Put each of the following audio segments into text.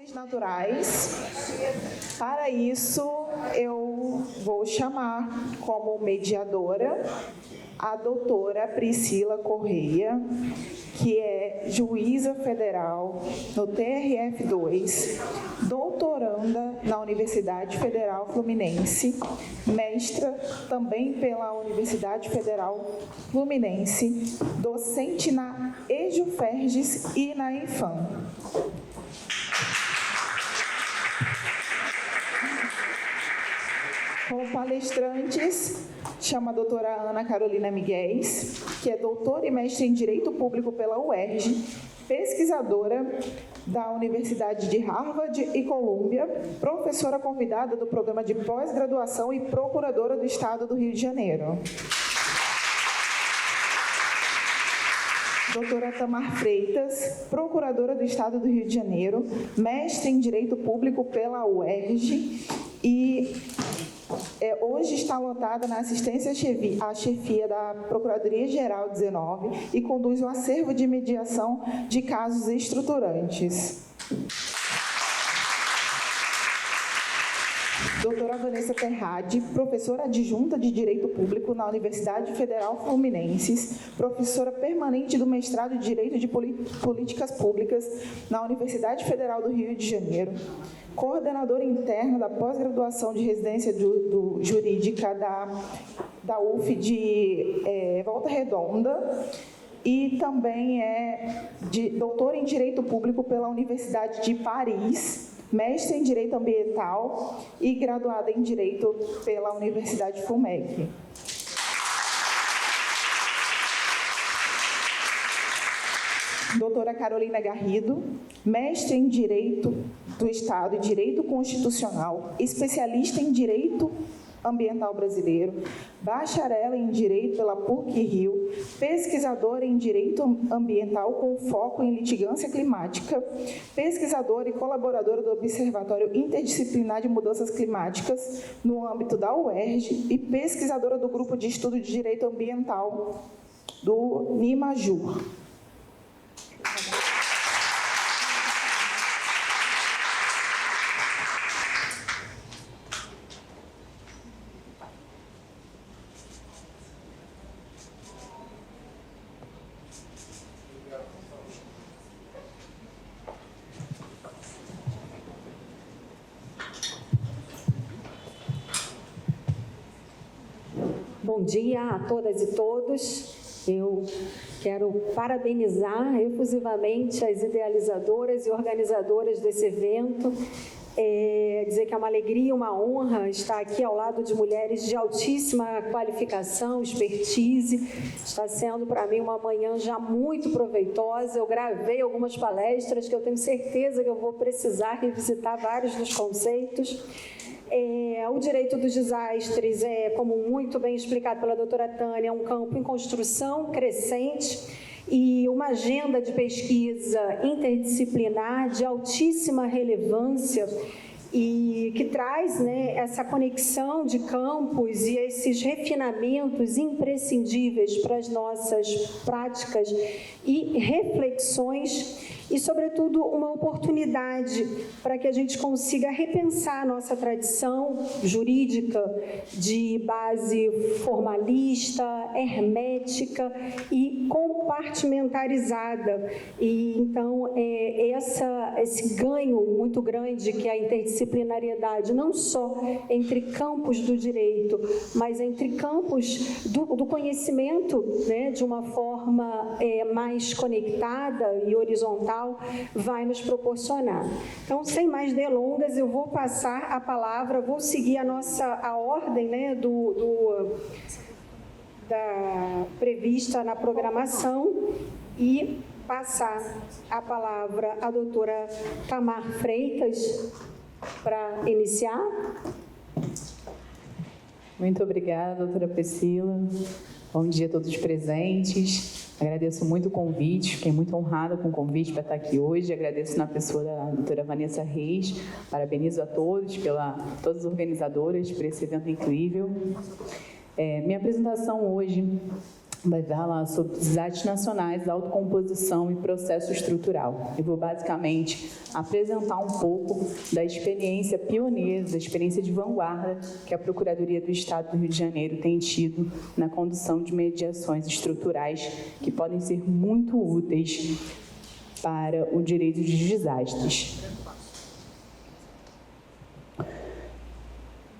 Naturais. Para isso, eu vou chamar como mediadora a doutora Priscila Correia, que é juíza federal no TRF2, doutoranda na Universidade Federal Fluminense, mestra também pela Universidade Federal Fluminense, docente na EJUFERJES e na IFAM. Como palestrantes, chamo a doutora Ana Carolina Miguel, que é doutora e mestre em Direito Público pela UERJ, pesquisadora da Universidade de Harvard e Colômbia, professora convidada do programa de pós-graduação e procuradora do Estado do Rio de Janeiro. Doutora Tamar Freitas, procuradora do Estado do Rio de Janeiro, mestre em Direito Público pela UERJ e hoje está lotada na assistência à chefia da Procuradoria-Geral 19 e conduz o acervo de mediação de casos estruturantes. Doutora Vanessa Terrade, professora adjunta de Direito Público na Universidade Federal Fluminense, professora permanente do mestrado de Direito de Políticas Públicas na Universidade Federal do Rio de Janeiro, coordenadora interna da pós-graduação de residência jurídica da UF de Volta Redonda e também é doutora em Direito Público pela Universidade de Paris, mestre em Direito Ambiental e graduada em Direito pela Universidade FUMEC. Doutora Carolina Garrido, mestre em Direito do Estado e Direito Constitucional, especialista em Direito Ambiental Brasileiro, bacharel em Direito pela PUC-Rio, pesquisadora em Direito Ambiental com foco em litigância climática, pesquisadora e colaboradora do Observatório Interdisciplinar de Mudanças Climáticas no âmbito da UERJ e pesquisadora do Grupo de Estudo de Direito Ambiental do NIMAJUR. Bom dia a todas e todos. Eu quero parabenizar efusivamente as idealizadoras e organizadoras desse evento. Dizer que é uma alegria, uma honra estar aqui ao lado de mulheres de altíssima qualificação, expertise. Está sendo para mim uma manhã já muito proveitosa. Eu gravei algumas palestras que eu tenho certeza que eu vou precisar revisitar vários dos conceitos. O direito dos desastres como muito bem explicado pela doutora Tânia, é um campo em construção crescente e uma agenda de pesquisa interdisciplinar de altíssima relevância e que traz essa conexão de campos e esses refinamentos imprescindíveis para as nossas práticas e reflexões e, sobretudo, uma oportunidade para que a gente consiga repensar a nossa tradição jurídica de base formalista, hermética e compartimentarizada. E, então, esse ganho muito grande que é a interdisciplinariedade, não só entre campos do direito, mas entre campos do conhecimento, de uma forma mais conectada e horizontal, vai nos proporcionar. Então, sem mais delongas, eu vou passar a palavra, vou seguir a ordem prevista na programação e passar a palavra à doutora Tamar Freitas para iniciar. Muito obrigada, doutora Priscila. Bom dia a todos os presentes. Agradeço muito o convite, fiquei muito honrada com o convite para estar aqui hoje. Agradeço na pessoa da doutora Vanessa Reis. Parabenizo a todos, todas as organizadoras, por esse evento incrível. Minha apresentação hoje vai falar sobre desastres nacionais, autocomposição e processo estrutural. Eu vou basicamente apresentar um pouco da experiência pioneira, da experiência de vanguarda que a Procuradoria do Estado do Rio de Janeiro tem tido na condução de mediações estruturais que podem ser muito úteis para o direito de desastres.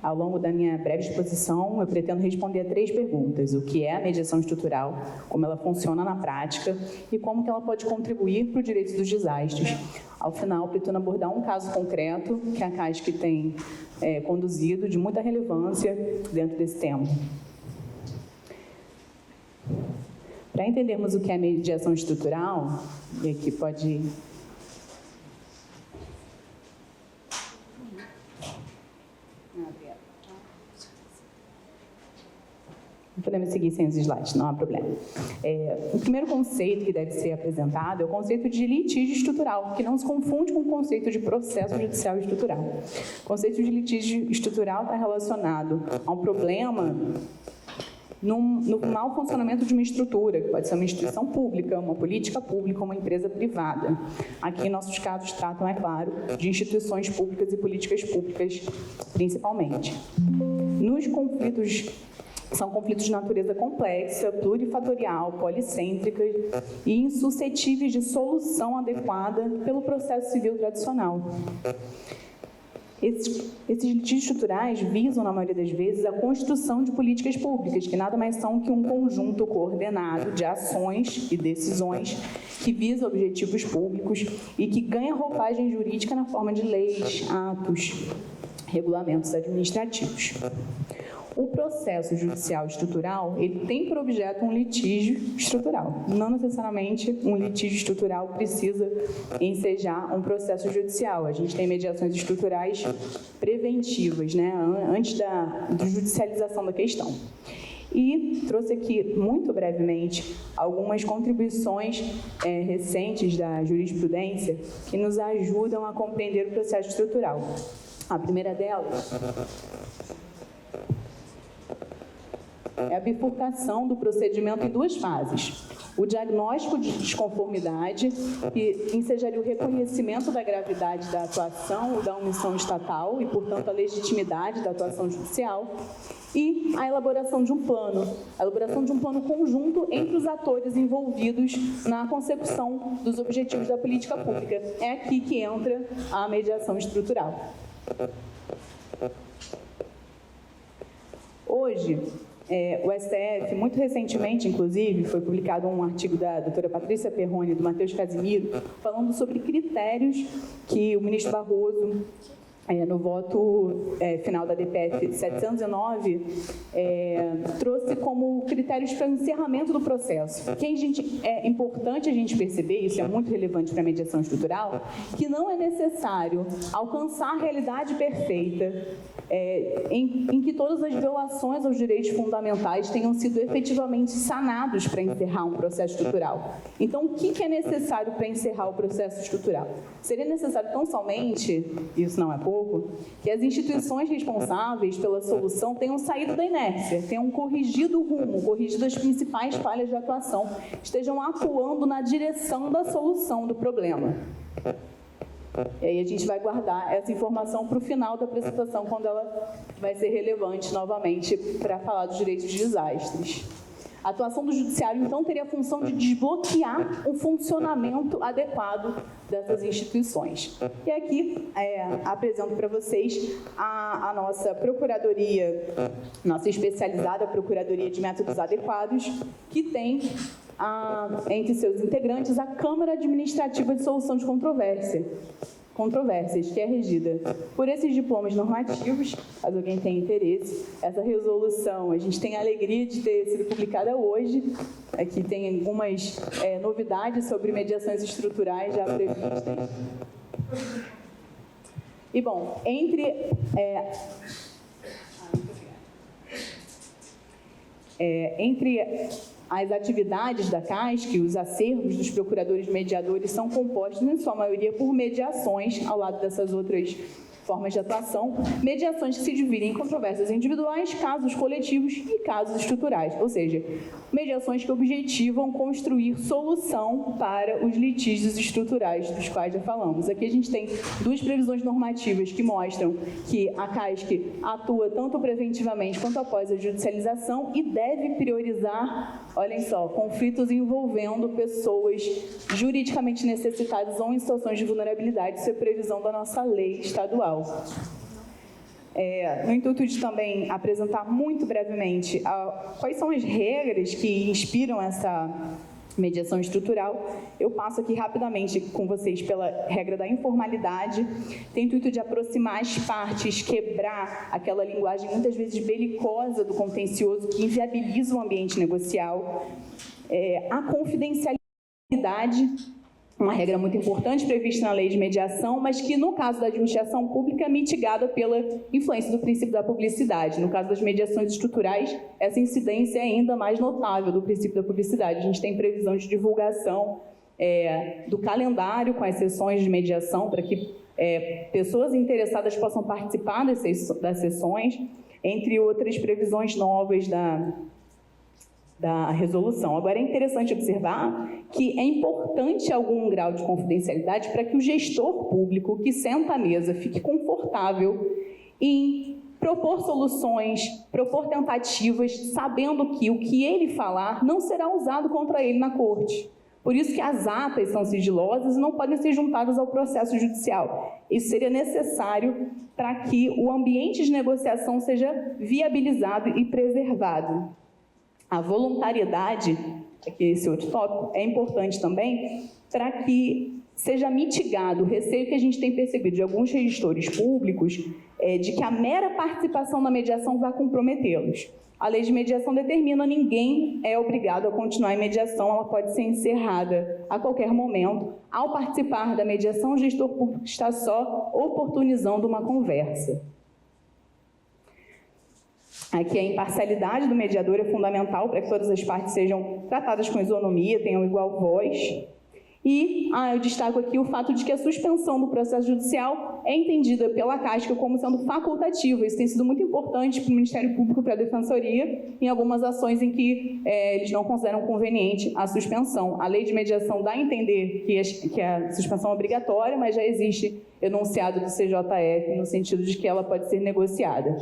Ao longo da minha breve exposição, eu pretendo responder a 3 perguntas: o que é a mediação estrutural, como ela funciona na prática e como que ela pode contribuir para o direito dos desastres. Ao final, pretendo abordar um caso concreto que a CASC tem conduzido de muita relevância dentro desse tema. Para entendermos o que é mediação estrutural, e aqui pode... Podemos seguir sem os slides, não há problema. O primeiro conceito que deve ser apresentado é o conceito de litígio estrutural, que não se confunde com o conceito de processo judicial estrutural. O conceito de litígio estrutural está relacionado a um problema no mau funcionamento de uma estrutura, que pode ser uma instituição pública, uma política pública, uma empresa privada. Aqui, nossos casos tratam, é claro, de instituições públicas e políticas públicas, principalmente. Nos conflitos... São conflitos de natureza complexa, plurifatorial, policêntrica e insuscetíveis de solução adequada pelo processo civil tradicional. Esses litígios estruturais visam, na maioria das vezes, a construção de políticas públicas, que nada mais são que um conjunto coordenado de ações e decisões que visam objetivos públicos e que ganha roupagem jurídica na forma de leis, atos, regulamentos administrativos. O processo judicial estrutural, ele tem por objeto um litígio estrutural. Não necessariamente um litígio estrutural precisa ensejar um processo judicial. A gente tem mediações estruturais preventivas, né, antes da judicialização da questão. E trouxe aqui, muito brevemente, algumas contribuições recentes da jurisprudência que nos ajudam a compreender o processo estrutural. A primeira delas é a bifurcação do procedimento em 2 fases. O diagnóstico de desconformidade, que ensejaria o reconhecimento da gravidade da atuação ou da omissão estatal e, portanto, a legitimidade da atuação judicial, e a elaboração de um plano conjunto entre os atores envolvidos na consecução dos objetivos da política pública. É aqui que entra a mediação estrutural. Hoje, o STF, muito recentemente, inclusive, foi publicado um artigo da doutora Patrícia Perrone e do Matheus Casimiro, falando sobre critérios que o ministro Barroso, no voto final da DPF 709, trouxe como critérios para o encerramento do processo. É importante a gente perceber, isso é muito relevante para a mediação estrutural, que não é necessário alcançar a realidade perfeita em que todas as violações aos direitos fundamentais tenham sido efetivamente sanados para encerrar um processo estrutural. Então, o que é necessário para encerrar o processo estrutural? Seria necessário tão somente, isso não é pouco, que as instituições responsáveis pela solução tenham saído da inércia, tenham corrigido o rumo, corrigido as principais falhas de atuação, estejam atuando na direção da solução do problema. E aí a gente vai guardar essa informação para o final da apresentação, quando ela vai ser relevante novamente para falar dos direitos de desastres. A atuação do judiciário, então, teria a função de desbloquear o funcionamento adequado dessas instituições. E aqui apresento para vocês a nossa procuradoria, nossa especializada Procuradoria de Métodos Adequados, que tem entre seus integrantes a Câmara Administrativa de Solução de Controvérsias, que é regida por esses diplomas normativos, caso alguém tenha interesse. Essa resolução, a gente tem a alegria de ter sido publicada hoje. Aqui tem algumas novidades sobre mediações estruturais já previstas. E, bom, entre as atividades da CASC, os acervos dos procuradores mediadores são compostos, em sua maioria, por mediações, ao lado dessas outras formas de atuação, mediações que se dividem em controvérsias individuais, casos coletivos e casos estruturais, ou seja, mediações que objetivam construir solução para os litígios estruturais dos quais já falamos. Aqui a gente tem duas previsões normativas que mostram que a CASC atua tanto preventivamente quanto após a judicialização e deve priorizar, olhem só, conflitos envolvendo pessoas juridicamente necessitadas ou em situações de vulnerabilidade, isso é previsão da nossa lei estadual. No intuito de também apresentar muito brevemente quais são as regras que inspiram essa mediação estrutural, eu passo aqui rapidamente com vocês pela regra da informalidade, tem o intuito de aproximar as partes, quebrar aquela linguagem muitas vezes belicosa do contencioso que inviabiliza o ambiente negocial, a confidencialidade, uma regra muito importante prevista na lei de mediação, mas que, no caso da administração pública, é mitigada pela influência do princípio da publicidade. No caso das mediações estruturais, essa incidência é ainda mais notável do princípio da publicidade. A gente tem previsão de divulgação do calendário com as sessões de mediação para que pessoas interessadas possam participar das sessões, entre outras previsões novas da resolução. Agora, é interessante observar que é importante algum grau de confidencialidade para que o gestor público que senta à mesa fique confortável em propor soluções, propor tentativas, sabendo que o que ele falar não será usado contra ele na corte. Por isso que as atas são sigilosas e não podem ser juntadas ao processo judicial. Isso seria necessário para que o ambiente de negociação seja viabilizado e preservado. A voluntariedade, aqui esse outro tópico, é importante também para que seja mitigado o receio que a gente tem percebido de alguns gestores públicos de que a mera participação na mediação vai comprometê-los. A lei de mediação determina que ninguém é obrigado a continuar em mediação, ela pode ser encerrada a qualquer momento. Ao participar da mediação, o gestor público está só oportunizando uma conversa. Aqui a imparcialidade do mediador é fundamental para que todas as partes sejam tratadas com isonomia, tenham igual voz. E eu destaco aqui o fato de que a suspensão do processo judicial é entendida pela CASC como sendo facultativa. Isso tem sido muito importante para o Ministério Público, para a Defensoria, em algumas ações em que eles não consideram conveniente a suspensão. A lei de mediação dá a entender que a suspensão é obrigatória, mas já existe enunciado do CJF no sentido de que ela pode ser negociada.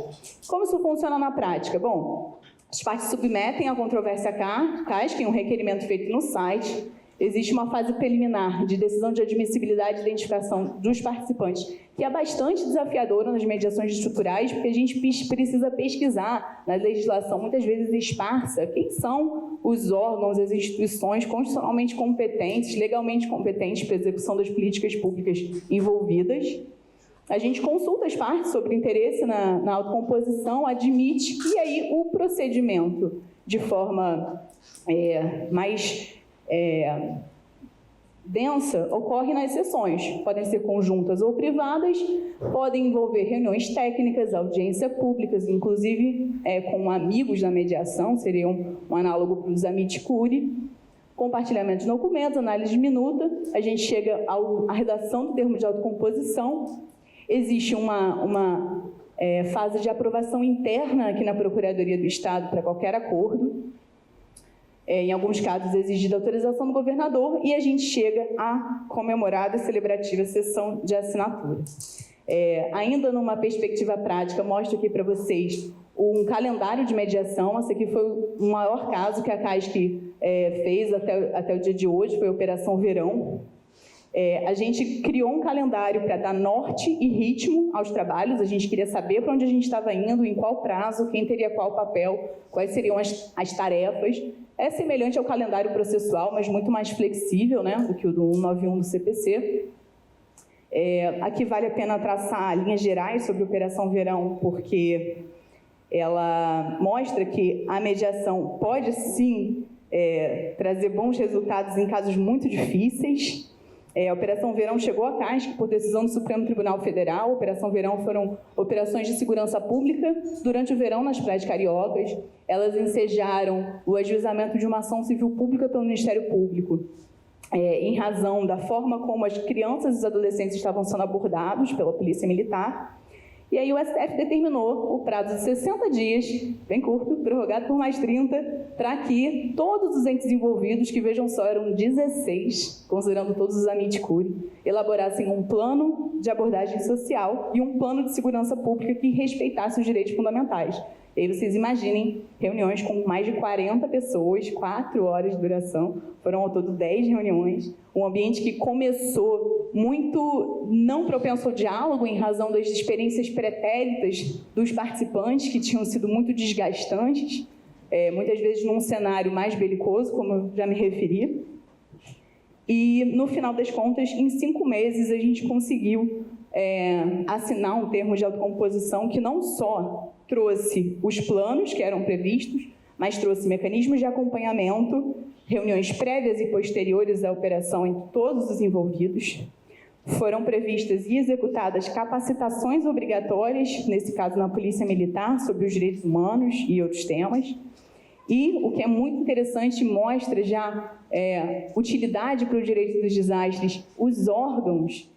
Como isso funciona na prática? Bom, as partes submetem a controvérsia à CASC, um requerimento feito no site. Existe uma fase preliminar de decisão de admissibilidade e identificação dos participantes, que é bastante desafiadora nas mediações estruturais, porque a gente precisa pesquisar na legislação, muitas vezes esparsa, quem são os órgãos, as instituições constitucionalmente competentes, legalmente competentes para a execução das políticas públicas envolvidas. A gente consulta as partes sobre interesse na autocomposição, admite, e aí o procedimento, de forma mais densa, ocorre nas sessões. Podem ser conjuntas ou privadas, podem envolver reuniões técnicas, audiências públicas, inclusive com amigos da mediação, seria um análogo para os amici-curiae, compartilhamento de documentos, análise de minuta, a gente chega à redação do termo de autocomposição, existe uma fase de aprovação interna aqui na Procuradoria do Estado para qualquer acordo, em alguns casos exigida autorização do governador, e a gente chega à comemorada e celebrativa sessão de assinatura. Ainda numa perspectiva prática, mostro aqui para vocês um calendário de mediação. Esse aqui foi o maior caso que a CASC fez até o dia de hoje, foi a Operação Verão. A gente criou um calendário para dar norte e ritmo aos trabalhos, a gente queria saber para onde a gente estava indo, em qual prazo, quem teria qual papel, quais seriam as tarefas. É semelhante ao calendário processual, mas muito mais flexível, né, do que o do 191 do CPC. Aqui vale a pena traçar linhas gerais sobre a Operação Verão, porque ela mostra que a mediação pode, sim, trazer bons resultados em casos muito difíceis. A Operação Verão chegou à CASC por decisão do Supremo Tribunal Federal. A Operação Verão foram operações de segurança pública durante o verão nas praias cariocas. Elas ensejaram o ajuizamento de uma ação civil pública pelo Ministério Público em razão da forma como as crianças e os adolescentes estavam sendo abordados pela Polícia Militar. E aí o STF determinou o prazo de 60 dias, bem curto, prorrogado por mais 30, para que todos os entes envolvidos, que vejam só, eram 16, considerando todos os amici curiae, elaborassem um plano de abordagem social e um plano de segurança pública que respeitasse os direitos fundamentais. E aí vocês imaginem reuniões com mais de 40 pessoas, 4 horas de duração, foram ao todo 10 reuniões, um ambiente que começou muito não propenso ao diálogo em razão das experiências pretéritas dos participantes, que tinham sido muito desgastantes, muitas vezes num cenário mais belicoso, como eu já me referi. E, no final das contas, em 5 meses, a gente conseguiu assinar um termo de autocomposição que não só trouxe os planos que eram previstos, mas trouxe mecanismos de acompanhamento, reuniões prévias e posteriores à operação entre todos os envolvidos. Foram previstas e executadas capacitações obrigatórias, nesse caso na Polícia Militar, sobre os direitos humanos e outros temas. E o que é muito interessante, mostra já utilidade para o direito dos desastres, os órgãos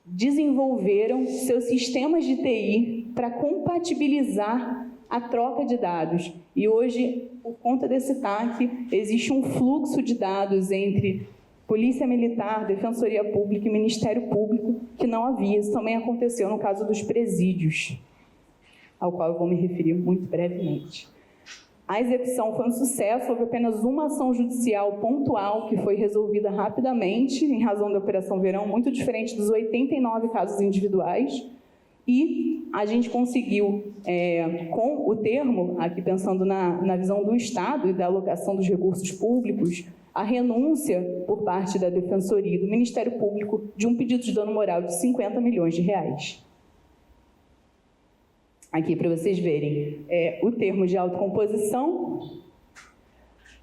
desenvolveram seus sistemas de TI para compatibilizar a troca de dados. E hoje, por conta desse TAC, existe um fluxo de dados entre Polícia Militar, Defensoria Pública e Ministério Público que não havia. Isso também aconteceu no caso dos presídios, ao qual eu vou me referir muito brevemente. A execução foi um sucesso, houve apenas uma ação judicial pontual que foi resolvida rapidamente, em razão da Operação Verão, muito diferente dos 89 casos individuais. E a gente conseguiu, com o termo, aqui pensando na visão do Estado e da alocação dos recursos públicos, a renúncia por parte da Defensoria e do Ministério Público de um pedido de dano moral de 50 milhões de reais. Aqui para vocês verem o termo de autocomposição,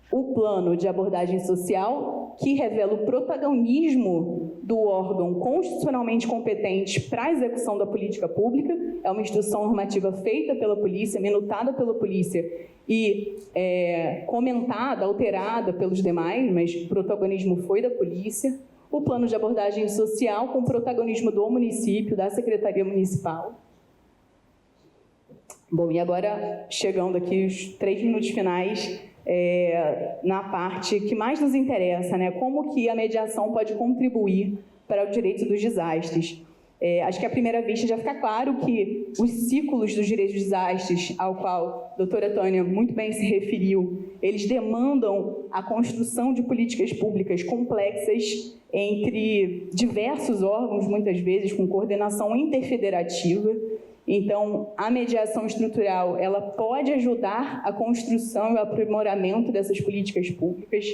o plano de abordagem social, que revela o protagonismo do órgão constitucionalmente competente para a execução da política pública. É uma instrução normativa feita pela polícia, minutada pela polícia e comentada, alterada pelos demais, mas o protagonismo foi da polícia. O plano de abordagem social, com o protagonismo do município, da Secretaria Municipal. Bom, e agora, chegando aqui os 3 minutos finais, na parte que mais nos interessa, né? Como que a mediação pode contribuir para o direito dos desastres. Acho que à primeira vista já fica claro que os ciclos dos direitos dos desastres, ao qual a doutora Tânia muito bem se referiu, eles demandam a construção de políticas públicas complexas entre diversos órgãos, muitas vezes com coordenação interfederativa. Então, a mediação estrutural, ela pode ajudar a construção e o aprimoramento dessas políticas públicas.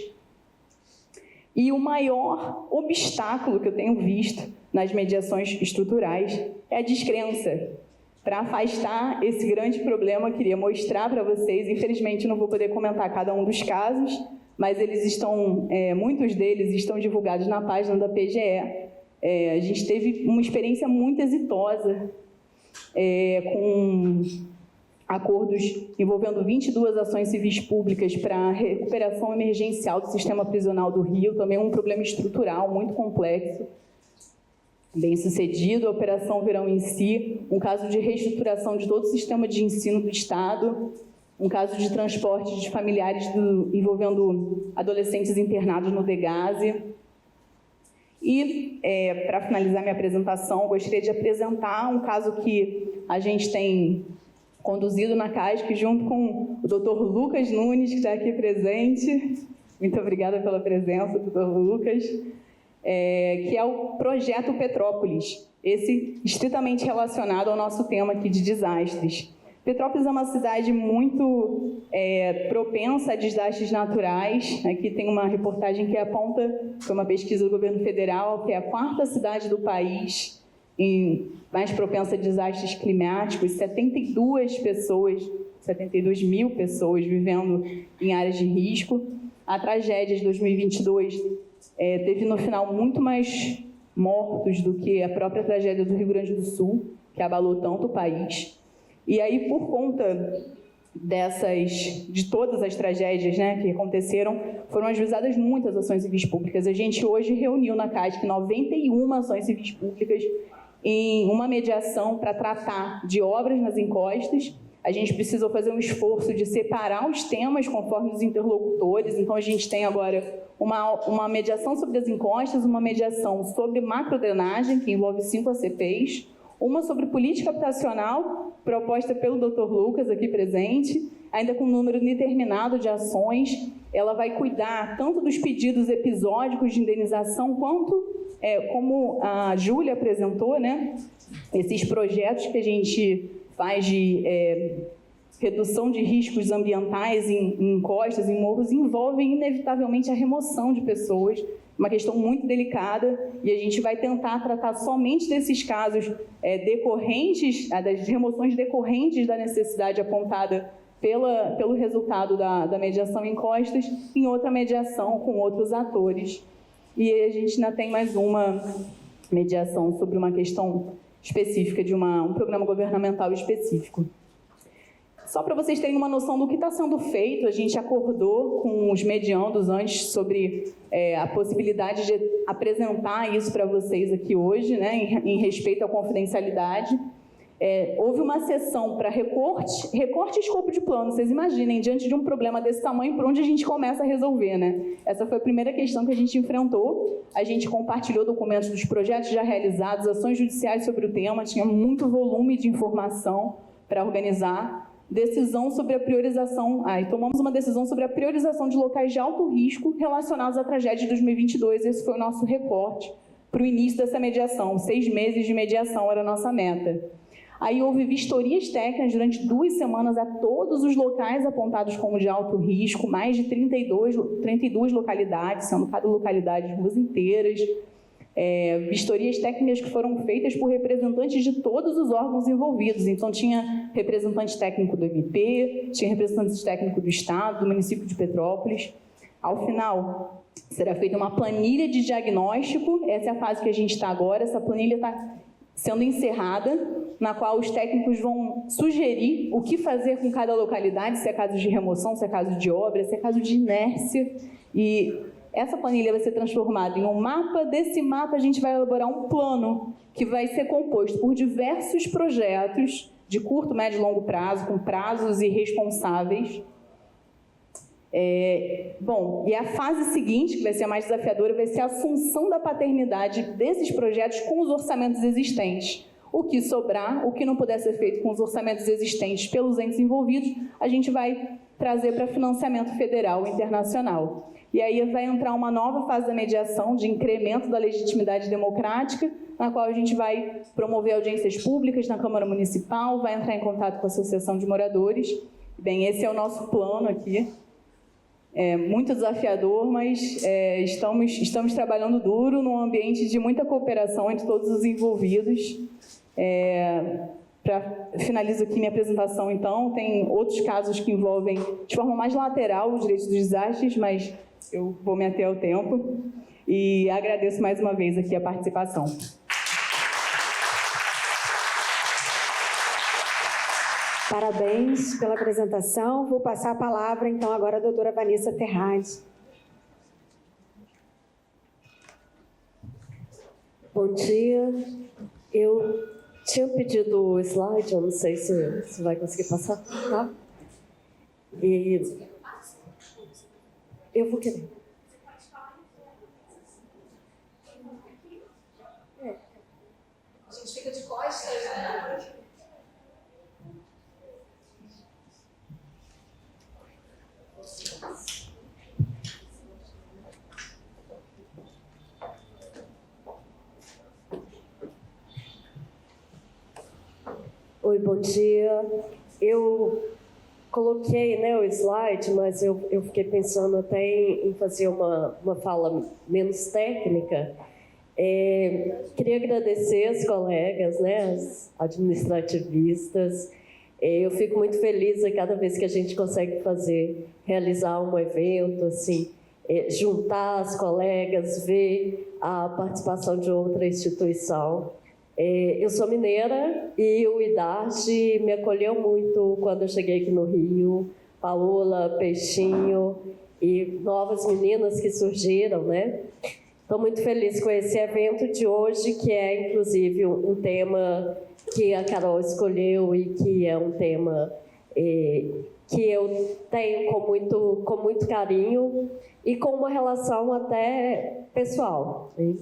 E o maior obstáculo que eu tenho visto nas mediações estruturais é a descrença. Para afastar esse grande problema, eu queria mostrar para vocês, infelizmente não vou poder comentar cada um dos casos, mas eles estão, muitos deles estão divulgados na página da PGE. A gente teve uma experiência muito exitosa, com acordos envolvendo 22 ações civis públicas para a recuperação emergencial do sistema prisional do Rio, também um problema estrutural muito complexo, bem sucedido. A Operação Verão em si, um caso de reestruturação de todo o sistema de ensino do Estado, um caso de transporte de familiares envolvendo adolescentes internados no Degase. E, para finalizar minha apresentação, eu gostaria de apresentar um caso que a gente tem conduzido na CASP, junto com o Dr. Lucas Nunes, que está aqui presente. Muito obrigada pela presença, Dr. Lucas. Que é o Projeto Petrópolis, esse estritamente relacionado ao nosso tema aqui de desastres. Petrópolis é uma cidade muito propensa a desastres naturais. Aqui tem uma reportagem que aponta, foi uma pesquisa do governo federal, que é a 4ª cidade do país mais propensa a desastres climáticos, 72 mil pessoas vivendo em áreas de risco. A tragédia de 2022 teve no final muito mais mortos do que a própria tragédia do Rio Grande do Sul, que abalou tanto o país. E aí, por conta de todas as tragédias, né, que aconteceram, foram ajuizadas muitas ações civis públicas. A gente hoje reuniu na CASC 91 ações civis públicas em uma mediação para tratar de obras nas encostas. A gente precisou fazer um esforço de separar os temas conforme os interlocutores. Então, a gente tem agora uma mediação sobre as encostas, uma mediação sobre macrodrenagem, que envolve 5 ACPs, uma sobre política habitacional, proposta pelo Dr. Lucas, aqui presente, ainda com um número indeterminado de ações. Ela vai cuidar tanto dos pedidos episódicos de indenização, quanto, como a Júlia apresentou, né, esses projetos que a gente faz de redução de riscos ambientais em encostas, em morros, envolvem inevitavelmente a remoção de pessoas, uma questão muito delicada, e a gente vai tentar tratar somente desses casos decorrentes, das remoções decorrentes da necessidade apontada pelo resultado da mediação em encostas, em outra mediação com outros atores. E a gente ainda tem mais uma mediação sobre uma questão específica de um programa governamental específico. Só para vocês terem uma noção do que está sendo feito, a gente acordou com os mediandos antes sobre a possibilidade de apresentar isso para vocês aqui hoje, né, em respeito à confidencialidade. Houve uma sessão para recorte e escopo de plano. Vocês imaginem, diante de um problema desse tamanho, por onde a gente começa a resolver, né? Essa foi a primeira questão que a gente enfrentou. A gente compartilhou documentos dos projetos já realizados, ações judiciais sobre o tema, tinha muito volume de informação para organizar. Decisão sobre a priorização, tomamos uma decisão sobre a priorização de locais de alto risco relacionados à tragédia de 2022. Esse foi o nosso recorte para o início dessa mediação. 6 meses de mediação era a nossa meta. Aí houve vistorias técnicas durante 2 semanas a todos os locais apontados como de alto risco, mais de 32 localidades, sendo cada localidade ruas inteiras. Vistorias técnicas que foram feitas por representantes de todos os órgãos envolvidos. Então, tinha representante técnico do MP, tinha representante técnico do Estado, do município de Petrópolis. Ao final, será feita uma planilha de diagnóstico. Essa é a fase que a gente está agora. Essa planilha está sendo encerrada, na qual os técnicos vão sugerir o que fazer com cada localidade, se é caso de remoção, se é caso de obra, se é caso de inércia. E essa planilha vai ser transformada em um mapa. Desse mapa, a gente vai elaborar um plano que vai ser composto por diversos projetos de curto, médio e longo prazo, com prazos irresponsáveis. E a fase seguinte, que vai ser a mais desafiadora, vai ser a assunção da paternidade desses projetos com os orçamentos existentes. O que sobrar, o que não puder ser feito com os orçamentos existentes pelos entes envolvidos, a gente vai trazer para financiamento federal e internacional. E aí vai entrar uma nova fase da mediação de incremento da legitimidade democrática, na qual a gente vai promover audiências públicas na Câmara Municipal, vai entrar em contato com a Associação de Moradores. Bem, esse é o nosso plano aqui. É muito desafiador, mas estamos trabalhando duro num ambiente de muita cooperação entre todos os envolvidos. Finalizo aqui minha apresentação, então. Tem outros casos que envolvem, de forma mais lateral, os direitos dos desastres, mas eu vou me ater ao tempo. E agradeço mais uma vez aqui a participação. Parabéns pela apresentação. Vou passar a palavra, então, agora à doutora Vanessa Terrades. Bom dia. Eu tinha pedido o slide, eu não sei se vai conseguir passar, tá? E eu vou querer. A gente fica de costas, né? Oi, bom dia. Eu coloquei, né, o slide, mas eu fiquei pensando até em fazer uma fala menos técnica. Queria agradecer as colegas, né, as administrativistas. Eu fico muito feliz a cada vez que a gente consegue realizar um evento, assim, juntar as colegas, ver a participação de outra instituição. Eu sou mineira e o IDARGE me acolheu muito quando eu cheguei aqui no Rio. Paola, Peixinho e novas meninas que surgiram, né? Estou muito feliz com esse evento de hoje, que é, inclusive, um tema que a Carol escolheu e que é um tema que eu tenho com muito carinho e com uma relação até pessoal. Né?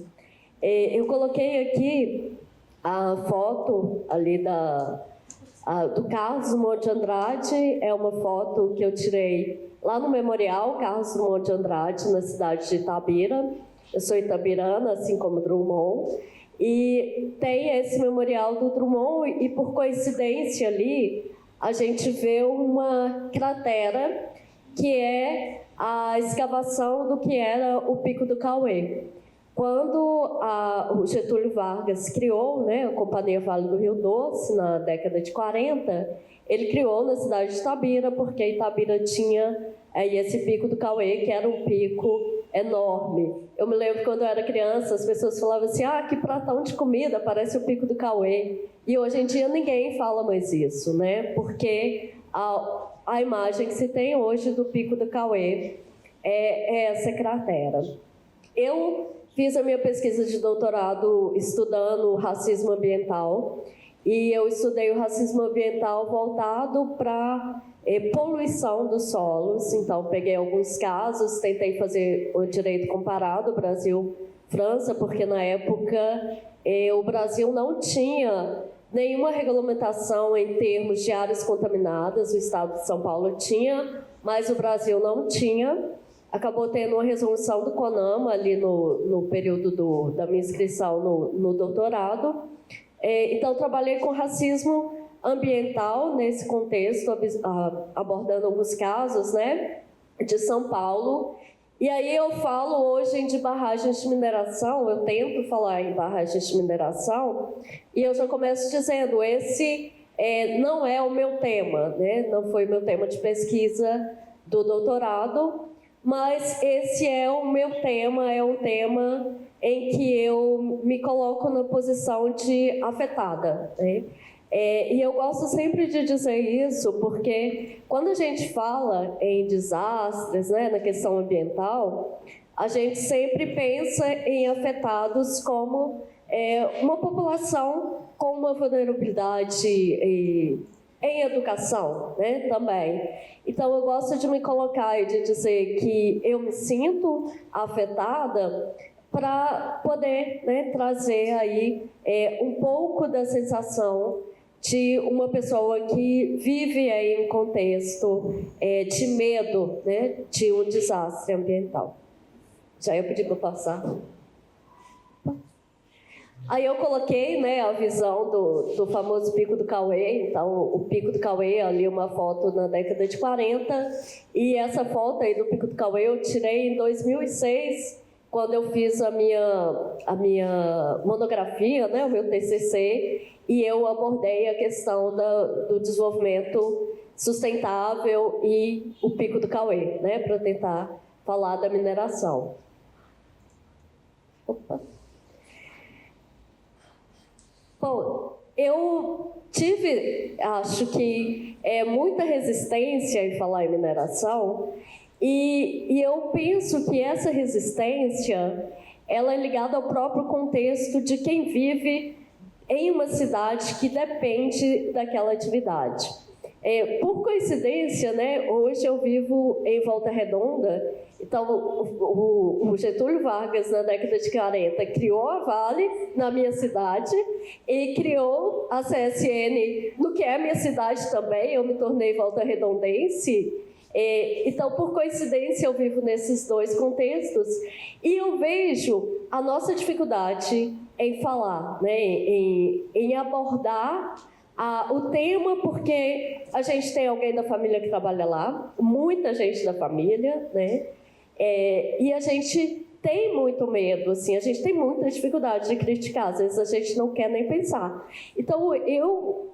Eu coloquei aqui a foto ali do Carlos Drummond de Andrade. É uma foto que eu tirei lá no Memorial Carlos Drummond de Andrade, na cidade de Itabira. Eu sou itabirana, assim como Drummond. E tem esse memorial do Drummond e, por coincidência ali, a gente vê uma cratera que é a escavação do que era o Pico do Cauê. Quando o Getúlio Vargas criou, né, a Companhia Vale do Rio Doce, na década de 40, ele criou na cidade de Itabira, porque Itabira tinha esse Pico do Cauê, que era um pico enorme. Eu me lembro que quando eu era criança, as pessoas falavam assim, que pratão de comida, parece o Pico do Cauê. E hoje em dia ninguém fala mais isso, né? Porque a imagem que se tem hoje do Pico do Cauê é essa cratera. Eu fiz a minha pesquisa de doutorado estudando racismo ambiental, e eu estudei o racismo ambiental voltado para poluição dos solos. Então, peguei alguns casos, tentei fazer o direito comparado Brasil-França, porque na época o Brasil não tinha nenhuma regulamentação em termos de áreas contaminadas. O estado de São Paulo tinha, mas o Brasil não tinha. Acabou tendo uma resolução do CONAMA ali no período da minha inscrição no doutorado. Então, trabalhei com racismo ambiental nesse contexto, abordando alguns casos, né, de São Paulo. E aí eu falo hoje de barragens de mineração, eu tento falar em barragens de mineração, e eu já começo dizendo, esse não é o meu tema, né, não foi o meu tema de pesquisa do doutorado, mas esse é o meu tema, é um tema em que eu me coloco na posição de afetada, né? E eu gosto sempre de dizer isso, porque quando a gente fala em desastres, né, na questão ambiental, a gente sempre pensa em afetados como uma população com uma vulnerabilidade em educação, né, também. Então, eu gosto de me colocar e de dizer que eu me sinto afetada para poder, né, trazer aí um pouco da sensação de uma pessoa que vive aí em um contexto de medo, né, de um desastre ambiental. Já ia pedir para passar. Aí eu coloquei, né, a visão do famoso Pico do Cauê. Então, o Pico do Cauê, ali uma foto na década de 40, e essa foto aí do Pico do Cauê eu tirei em 2006, quando eu fiz a minha monografia, né, o meu TCC, e eu abordei a questão do desenvolvimento sustentável e o Pico do Cauê, né, para tentar falar da mineração. Opa. Bom, eu acho que muita resistência em falar em mineração, e eu penso que essa resistência ela é ligada ao próprio contexto de quem vive em uma cidade que depende daquela atividade. Por coincidência, né, hoje eu vivo em Volta Redonda. Então, o Getúlio Vargas, na década de 40, criou a Vale na minha cidade e criou a CSN no que é a minha cidade também. Eu me tornei volta-redondense. Então, por coincidência, eu vivo nesses dois contextos e eu vejo a nossa dificuldade em falar, né, em abordar o tema, porque a gente tem alguém da família que trabalha lá, muita gente da família, né? E a gente tem muito medo, assim, a gente tem muita dificuldade de criticar, às vezes a gente não quer nem pensar. Então, eu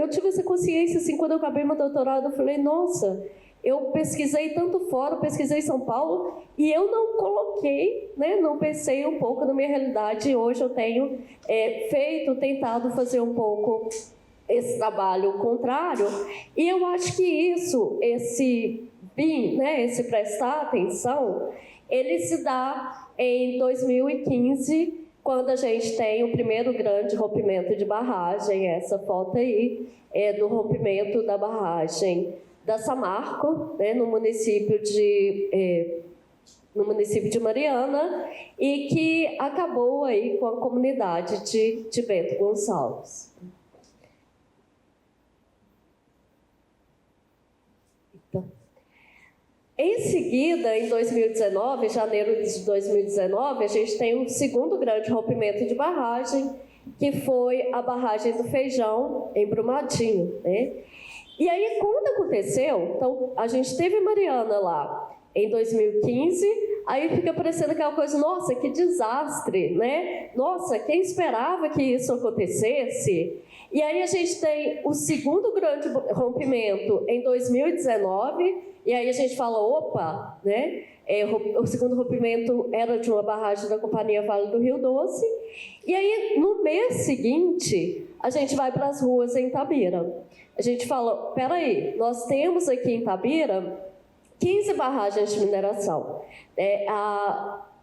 tive essa consciência, assim, quando eu acabei meu doutorado, eu falei, nossa, eu pesquisei tanto fora, pesquisei em São Paulo, e eu não coloquei, né, não pensei um pouco na minha realidade. Hoje eu tenho tentado fazer um pouco esse trabalho contrário, e eu acho que esse BIM, né, esse prestar atenção, ele se dá em 2015, quando a gente tem o primeiro grande rompimento de barragem. Essa foto aí é do rompimento da barragem da Samarco, né, no município de Mariana, e que acabou aí com a comunidade de Bento Gonçalves. Em seguida, em 2019, janeiro de 2019, a gente tem um segundo grande rompimento de barragem, que foi a barragem do Feijão, em Brumadinho, né? E aí, quando aconteceu, então, a gente teve Mariana lá em 2015, aí fica parecendo aquela coisa, nossa, que desastre, né? Nossa, quem esperava que isso acontecesse? E aí a gente tem o segundo grande rompimento em 2019, e aí a gente fala, opa, né? O segundo rompimento era de uma barragem da Companhia Vale do Rio Doce. E aí, no mês seguinte, a gente vai para as ruas em Itabira. A gente fala, peraí, nós temos aqui em Itabira 15 barragens de mineração.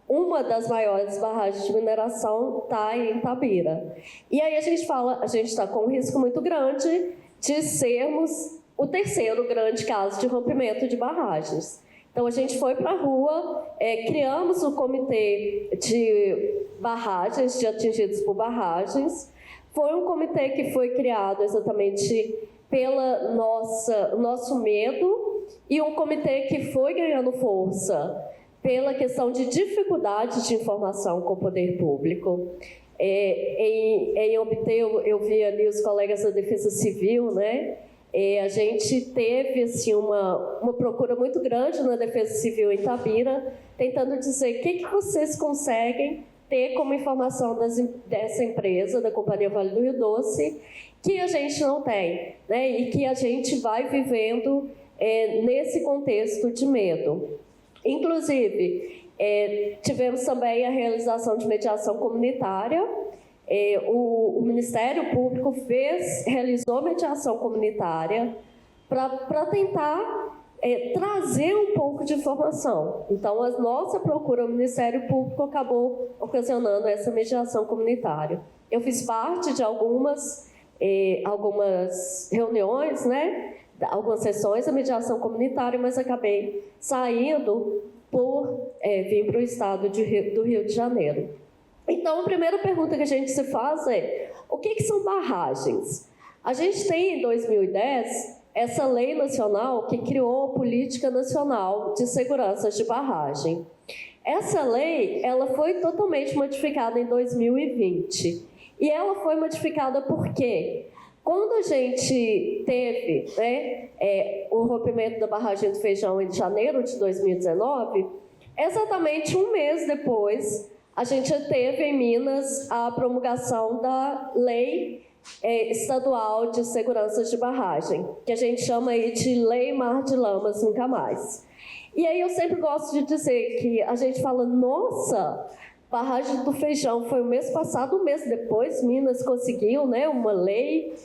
Uma das maiores barragens de mineração está em Itabira. E aí a gente fala, a gente está com um risco muito grande de sermos o terceiro grande caso de rompimento de barragens. Então a gente foi para a rua, criamos o comitê de barragens, de atingidos por barragens. Foi um comitê que foi criado exatamente pelo nosso medo, e um comitê que foi ganhando força pela questão de dificuldade de informação com o poder público. Em obter, eu vi ali os colegas da Defesa Civil, né? A gente teve assim, uma procura muito grande na Defesa Civil em Itabira, tentando dizer o que vocês conseguem ter como informação dessa empresa, da Companhia Vale do Rio Doce, que a gente não tem, né? E que a gente vai vivendo nesse contexto de medo. Inclusive, tivemos também a realização de mediação comunitária. O Ministério Público realizou mediação comunitária para tentar trazer um pouco de informação. Então, a nossa procura ao Ministério Público acabou ocasionando essa mediação comunitária. Eu fiz parte de algumas reuniões, né? Algumas sessões da mediação comunitária, mas acabei saindo por vir para o estado do Rio de Janeiro. Então, a primeira pergunta que a gente se faz é: o que são barragens? A gente tem, em 2010, essa lei nacional que criou a Política Nacional de Segurança de Barragem. Essa lei, ela foi totalmente modificada em 2020. E ela foi modificada por quê? Quando a gente teve, né, o rompimento da barragem do Feijão em janeiro de 2019, exatamente um mês depois, a gente teve em Minas a promulgação da Lei Estadual de Segurança de Barragem, que a gente chama aí de Lei Mar de Lamas Nunca Mais. E aí eu sempre gosto de dizer que a gente fala, nossa, barragem do Feijão foi o mês passado, um mês depois, Minas conseguiu, né, uma lei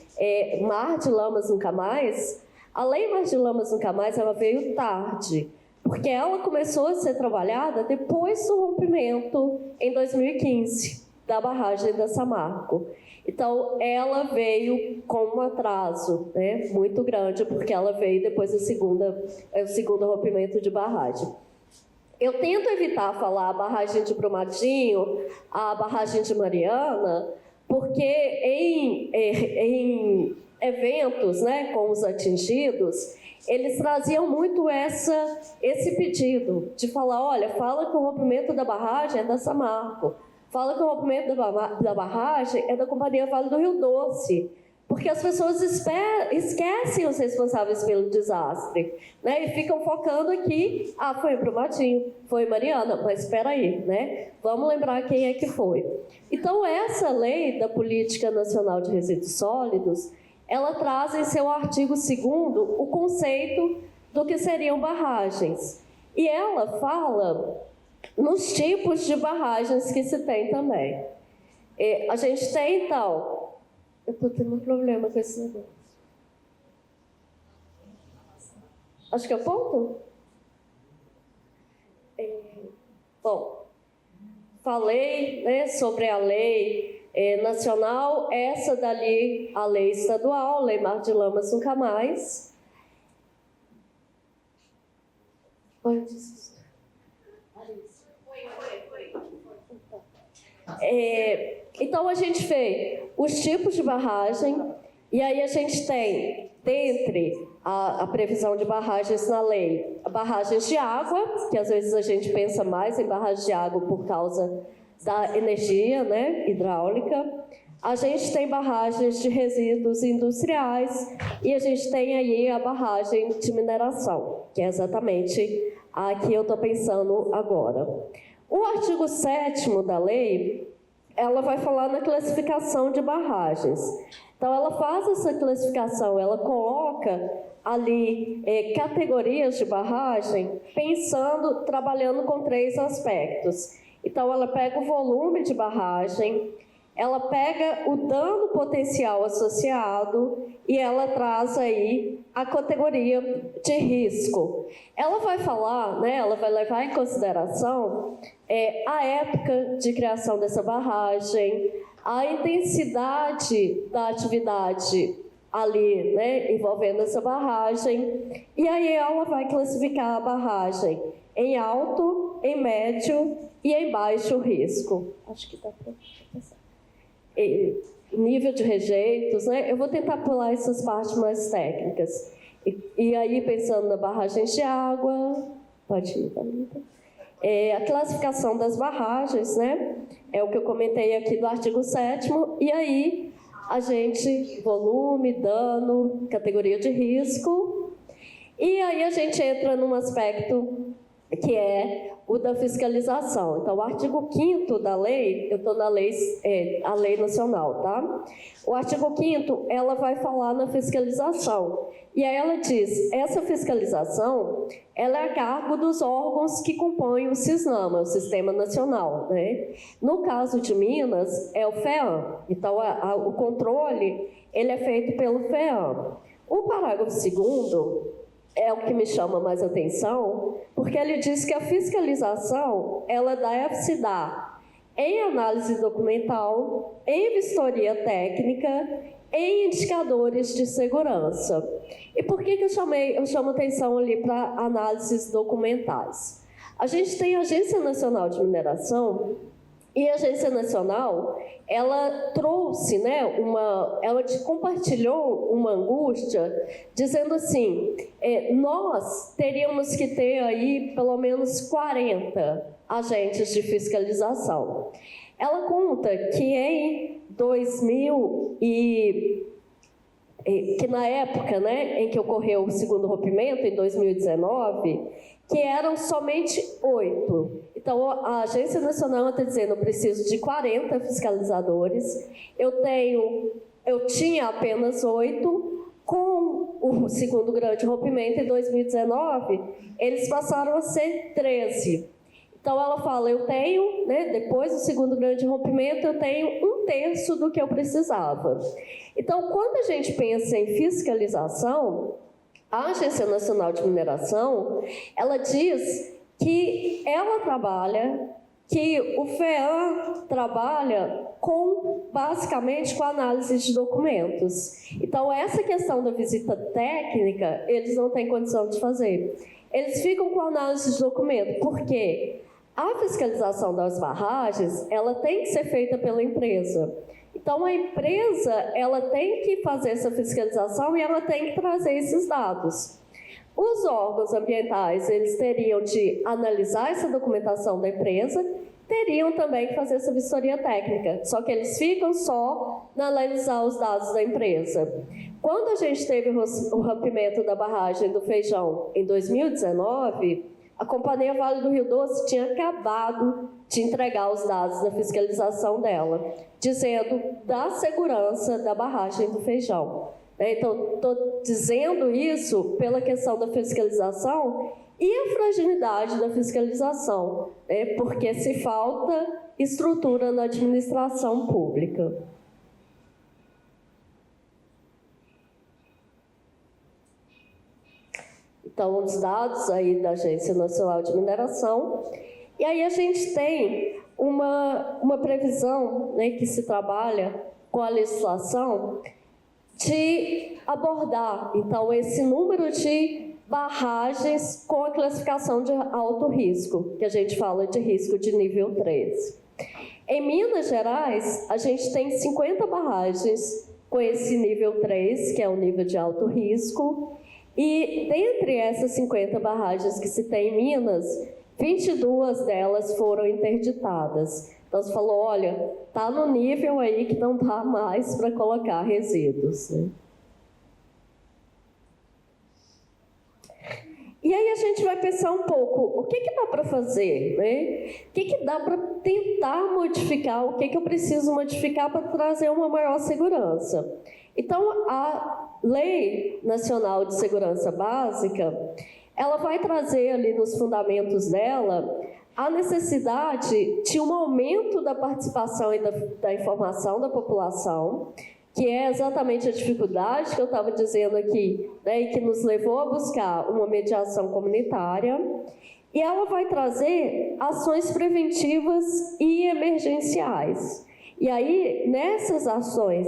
Mar de Lamas Nunca Mais. A Lei Mar de Lamas Nunca Mais, ela veio tarde, porque ela começou a ser trabalhada depois do rompimento, em 2015, da barragem da Samarco. Então, ela veio com um atraso, né, muito grande, porque ela veio depois do segundo rompimento de barragem. Eu tento evitar falar a barragem de Brumadinho, a barragem de Mariana, porque em eventos, né, com os atingidos, eles traziam muito esse pedido de falar, olha, fala que o rompimento da barragem é da Samarco, fala que o rompimento da barragem é da Companhia Vale do Rio Doce, porque as pessoas esquecem os responsáveis pelo desastre, né? E ficam focando aqui, foi em Brumadinho, foi em Mariana, mas espera aí, né? Vamos lembrar quem é que foi. Então, essa lei da Política Nacional de Resíduos Sólidos, ela traz em seu artigo 2º o conceito do que seriam barragens. E ela fala nos tipos de barragens que se tem também. A gente tem, então... Eu estou tendo um problema com esse negócio. Acho que é o ponto? Bom, falei, né, sobre a lei nacional, essa dali, a lei estadual, Lei Mar de Lamas Nunca Mais. Então, a gente vê os tipos de barragem, e aí a gente tem, dentre a previsão de barragens na lei, barragens de água, que às vezes a gente pensa mais em barragens de água por causa da energia, né, hidráulica. A gente tem barragens de resíduos industriais e a gente tem aí a barragem de mineração, que é exatamente a que eu estou pensando agora. O artigo 7º da lei, ela vai falar na classificação de barragens. Então, ela faz essa classificação, ela coloca ali categorias de barragem, pensando, trabalhando com 3 aspectos. Então, ela pega o volume de barragem, ela pega o dano potencial associado e ela traz aí a categoria de risco. Ela vai falar, né, ela vai levar em consideração a época de criação dessa barragem, a intensidade da atividade ali, né, envolvendo essa barragem, e aí ela vai classificar a barragem em alto, em médio e em baixo risco. Acho que dá para pensar. Nível de rejeitos, né? Eu vou tentar pular essas partes mais técnicas. E aí, pensando na barragem de água, pode ir, Thalita. A classificação das barragens, né? É o que eu comentei aqui do artigo 7º, e aí a gente, volume, dano, categoria de risco, e aí a gente entra num aspecto que é o da fiscalização. Então, o artigo 5º da lei, eu estou na lei, a lei nacional, tá? O artigo 5º, ela vai falar na fiscalização. E aí ela diz, essa fiscalização, ela é a cargo dos órgãos que compõem o SISNAMA, o Sistema Nacional, né? No caso de Minas, é o FEAM. Então, o controle, ele é feito pelo FEAM. O parágrafo 2º, é o que me chama mais atenção, porque ele diz que a fiscalização, ela deve se dar em análise documental, em vistoria técnica, em indicadores de segurança. E por que eu chamo atenção ali para análises documentais? A gente tem a Agência Nacional de Mineração, e a Agência Nacional, ela trouxe, né, ela compartilhou uma angústia, dizendo assim, nós teríamos que ter aí pelo menos 40 agentes de fiscalização. Ela conta que em 2000 que na época, né, em que ocorreu o segundo rompimento, em 2019, que eram somente 8. Então, a Agência Nacional está dizendo, eu preciso de 40 fiscalizadores, eu tinha apenas 8, com o segundo grande rompimento, em 2019, eles passaram a ser 13. Então, ela fala, eu tenho, né, depois do segundo grande rompimento, eu tenho 1/3 do que eu precisava. Então, quando a gente pensa em fiscalização, a Agência Nacional de Mineração, ela diz que ela trabalha, que o FEAM trabalha basicamente com análise de documentos. Então, essa questão da visita técnica, eles não têm condição de fazer. Eles ficam com análise de documento, porque a fiscalização das barragens, ela tem que ser feita pela empresa. Então, a empresa, ela tem que fazer essa fiscalização e ela tem que trazer esses dados. Os órgãos ambientais, eles teriam de analisar essa documentação da empresa, teriam também que fazer essa vistoria técnica, só que eles ficam só na analisar os dados da empresa. Quando a gente teve o rompimento da barragem do Feijão em 2019, a Companhia Vale do Rio Doce tinha acabado de entregar os dados da fiscalização dela, dizendo da segurança da barragem do Feijão. Então, estou dizendo isso pela questão da fiscalização e a fragilidade da fiscalização, porque se falta estrutura na administração pública. Então, os dados aí da Agência Nacional de Mineração. E aí a gente tem uma previsão, né, que se trabalha com a legislação de abordar, então, esse número de barragens com a classificação de alto risco, que a gente fala de risco de nível 3. Em Minas Gerais, a gente tem 50 barragens com esse nível 3, que é o nível de alto risco, e dentre essas 50 barragens que se tem em Minas, 22 delas foram interditadas. Então, você falou, olha, está no nível aí que não dá mais para colocar resíduos, né? E aí a gente vai pensar um pouco, o que dá para fazer, né? O que dá para tentar modificar, o que eu preciso modificar para trazer uma maior segurança? Então, a Lei Nacional de Segurança Básica, ela vai trazer ali nos fundamentos dela a necessidade de um aumento da participação e da informação da população, que é exatamente a dificuldade que eu estava dizendo aqui, né, e que nos levou a buscar uma mediação comunitária. E ela vai trazer ações preventivas e emergenciais. E aí, nessas ações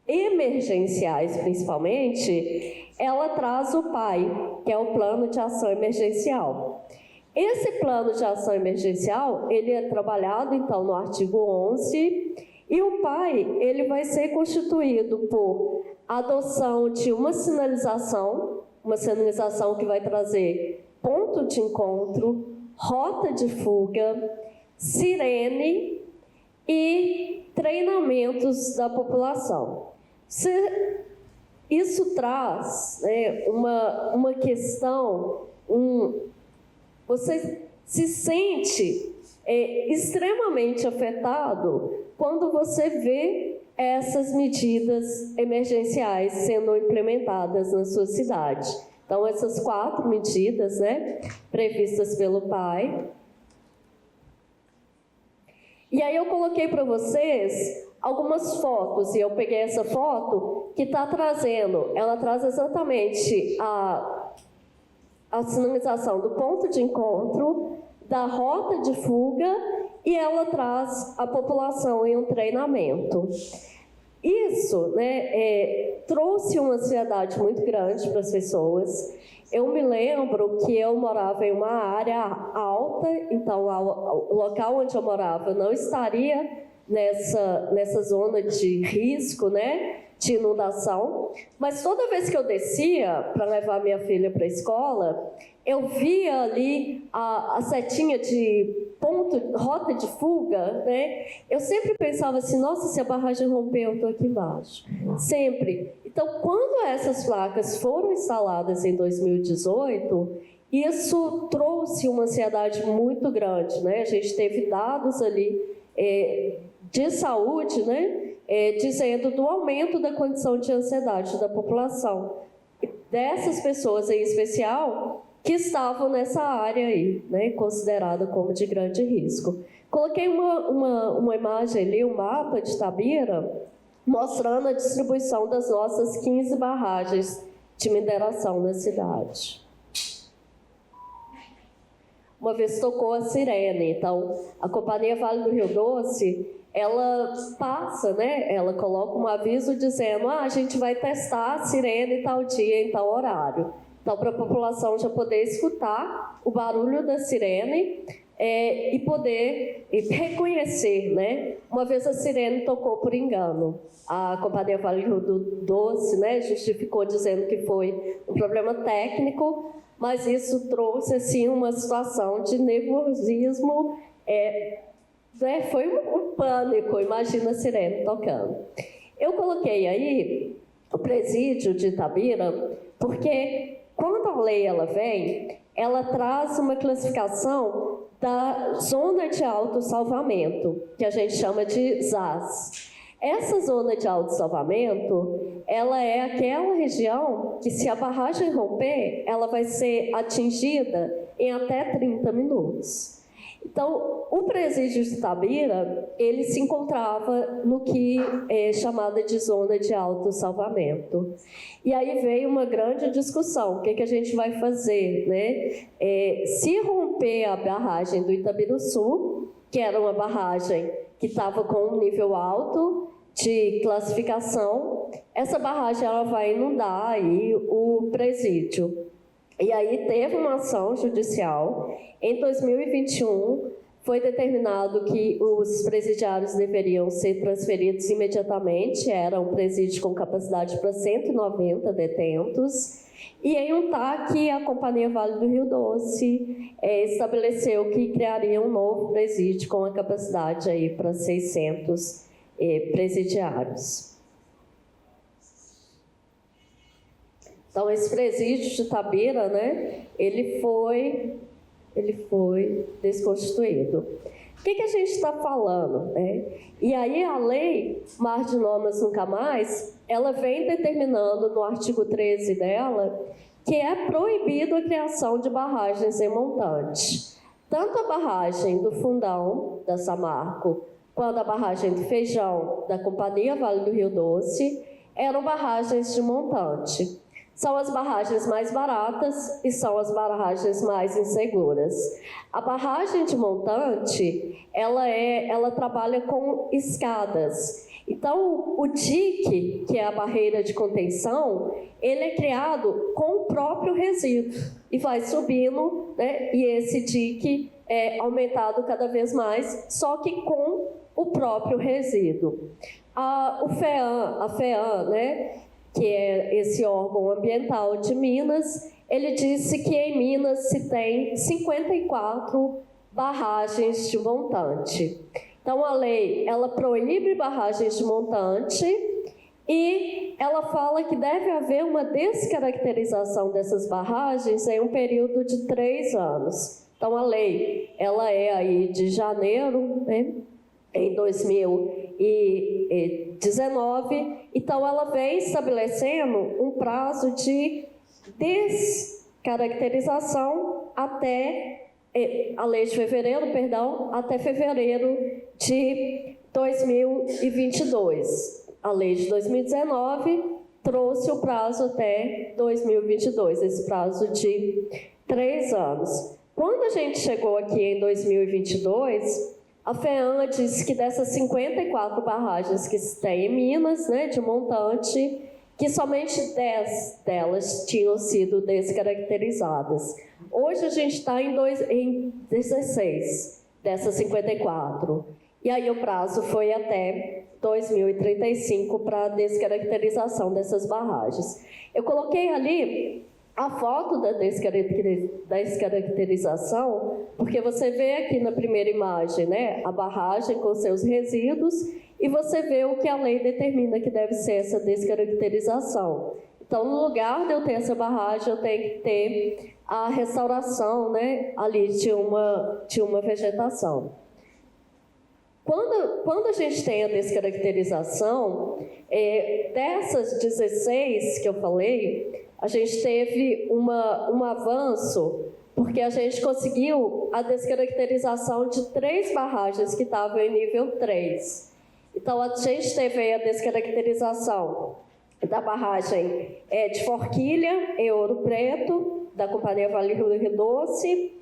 emergenciais, principalmente, ela traz o PAI, que é o Plano de Ação Emergencial. Esse Plano de Ação Emergencial, ele é trabalhado, então, no artigo 11, e o PAI, ele vai ser constituído por adoção de uma sinalização que vai trazer ponto de encontro, rota de fuga, sirene e treinamentos da população. Isso traz, né, uma questão, você se sente extremamente afetado quando você vê essas medidas emergenciais sendo implementadas na sua cidade. Então, essas 4 medidas, né, previstas pelo PAI. E aí eu coloquei para vocês algumas fotos, e eu peguei essa foto que está trazendo, ela traz exatamente a sinalização do ponto de encontro, da rota de fuga, e ela traz a população em um treinamento. Isso, né, trouxe uma ansiedade muito grande para as pessoas. Eu me lembro que eu morava em uma área alta, então o local onde eu morava não estaria nessa zona de risco, né, de inundação, mas toda vez que eu descia para levar minha filha para a escola, eu via ali a setinha de rota de fuga, né? Eu sempre pensava assim, nossa, se a barragem romper, eu estou aqui embaixo. Sempre. Então, quando essas placas foram instaladas em 2018, isso trouxe uma ansiedade muito grande, né? A gente teve dados ali de saúde, né? Dizendo do aumento da condição de ansiedade da população. Dessas pessoas em especial que estavam nessa área aí, né, considerada como de grande risco. Coloquei uma imagem ali, um mapa de Itabira, mostrando a distribuição das nossas 15 barragens de mineração na cidade. Uma vez tocou a sirene, então a Companhia Vale do Rio Doce, ela passa, né, ela coloca um aviso dizendo, a gente vai testar a sirene tal dia, em tal horário. Então, para a população já poder escutar o barulho da sirene e poder reconhecer, né? Uma vez a sirene tocou por engano. A Companhia Vale do Doce, né, justificou dizendo que foi um problema técnico, mas isso trouxe assim, uma situação de nervosismo, foi um pânico, imagina a sirene tocando. Eu coloquei aí o presídio de Itabira, porque quando a lei ela vem, ela traz uma classificação da zona de autossalvamento, que a gente chama de ZAS. Essa zona de autossalvamento, ela é aquela região que, se a barragem romper, ela vai ser atingida em até 30 minutos. Então, o presídio de Itabira, ele se encontrava no que é chamada de zona de autossalvamento. E aí veio uma grande discussão, o que a gente vai fazer, né? Se romper a barragem do Itabiruçu, que era uma barragem que estava com um nível alto de classificação, essa barragem ela vai inundar aí o presídio. E aí teve uma ação judicial. Em 2021, foi determinado que os presidiários deveriam ser transferidos imediatamente. Era um presídio com capacidade para 190 detentos. E em um TAC, a Companhia Vale do Rio Doce estabeleceu que criaria um novo presídio com a capacidade aí para 600 presidiários. Então, esse presídio de Itabira, né, ele foi desconstituído. O que a gente está falando, né? E aí a lei Mar de Normas Nunca Mais, ela vem determinando no artigo 13 dela que é proibido a criação de barragens em montante. Tanto a barragem do Fundão, da Samarco, quanto a barragem do Feijão, da Companhia Vale do Rio Doce, eram barragens de montante. São as barragens mais baratas e são as barragens mais inseguras. A barragem de montante, ela trabalha com escadas. Então, o dique, que é a barreira de contenção, ele é criado com o próprio resíduo e vai subindo, né? E esse dique é aumentado cada vez mais, só que com o próprio resíduo. A FEAM, né, que é esse órgão ambiental de Minas, ele disse que em Minas se tem 54 barragens de montante. Então, a lei, ela proíbe barragens de montante e ela fala que deve haver uma descaracterização dessas barragens em um período de 3 anos. Então, a lei, ela é aí de janeiro, né, em 2019, então ela vem estabelecendo um prazo de descaracterização até a lei de fevereiro, até fevereiro de 2022. A lei de 2019 trouxe o prazo até 2022, esse prazo de 3 anos. Quando a gente chegou aqui em 2022, a FEAM disse que dessas 54 barragens que se tem em Minas, né, de montante, que somente 10 delas tinham sido descaracterizadas. Hoje a gente está em 16 dessas 54. E aí o prazo foi até 2035 para a descaracterização dessas barragens. Eu coloquei ali a foto da descaracterização, porque você vê aqui na primeira imagem, né, a barragem com seus resíduos, e você vê o que a lei determina que deve ser essa descaracterização. Então, no lugar de eu ter essa barragem, eu tenho que ter a restauração, né, ali de uma vegetação. Quando a gente tem a descaracterização, dessas 16 que eu falei, a gente teve um avanço, porque a gente conseguiu a descaracterização de 3 barragens que estavam em nível 3. Então, a gente teve aí a descaracterização da barragem de Forquilha, em Ouro Preto, da Companhia Vale do Rio Doce,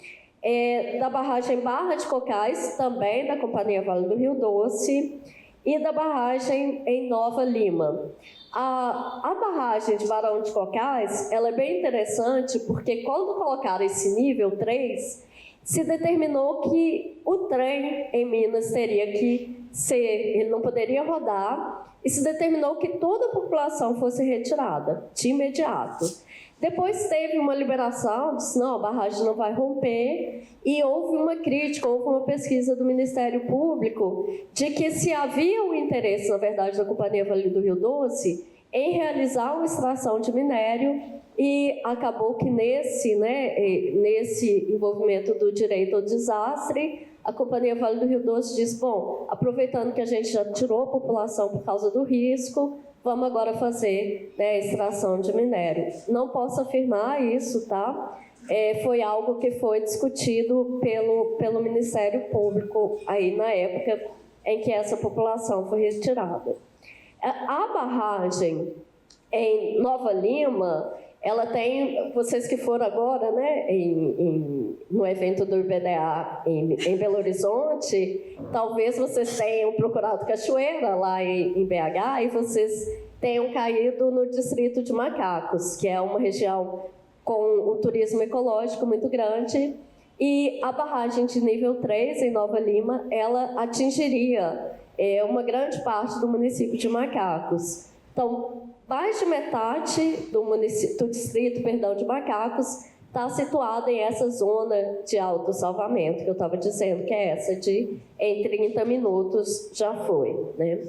da barragem Barra de Cocais, também da Companhia Vale do Rio Doce, e da barragem em Nova Lima. A barragem de Barão de Cocais, ela é bem interessante, porque quando colocaram esse nível 3, se determinou que o trem em Minas teria que ele não poderia rodar, e se determinou que toda a população fosse retirada de imediato. Depois teve uma liberação, disse, não, a barragem não vai romper, e houve uma crítica, houve uma pesquisa do Ministério Público de que se havia um interesse, na verdade, da Companhia Vale do Rio Doce em realizar uma extração de minério, e acabou que nesse envolvimento do direito ao desastre, a Companhia Vale do Rio Doce disse, bom, aproveitando que a gente já tirou a população por causa do risco, vamos agora fazer, né, a extração de minério. Não posso afirmar isso, tá? Foi algo que foi discutido pelo Ministério Público aí na época em que essa população foi retirada. A barragem em Nova Lima, ela tem, vocês que foram agora, né, no evento do IBDA em Belo Horizonte, talvez vocês tenham procurado cachoeira lá em BH e vocês tenham caído no Distrito de Macacos, que é uma região com um turismo ecológico muito grande, e a barragem de nível 3 em Nova Lima, ela atingiria uma grande parte do município de Macacos. Então, mais de metade do distrito de Macacos está situada em essa zona de autossalvamento, que eu estava dizendo, que é essa de em 30 minutos já foi, né?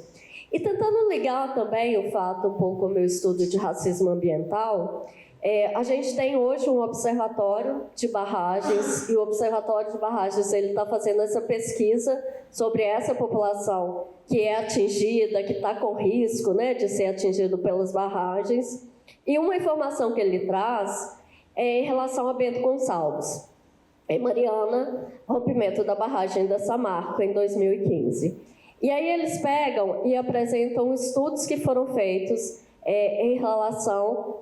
E tentando ligar também o fato um pouco com o meu estudo de racismo ambiental, a gente tem hoje um observatório de barragens, e o observatório de barragens ele está fazendo essa pesquisa sobre essa população que é atingida, que está com risco, né, de ser atingido pelas barragens. E uma informação que ele traz é em relação a Bento Gonçalves. Em Mariana, rompimento da barragem da Samarco em 2015. E aí eles pegam e apresentam estudos que foram feitos em relação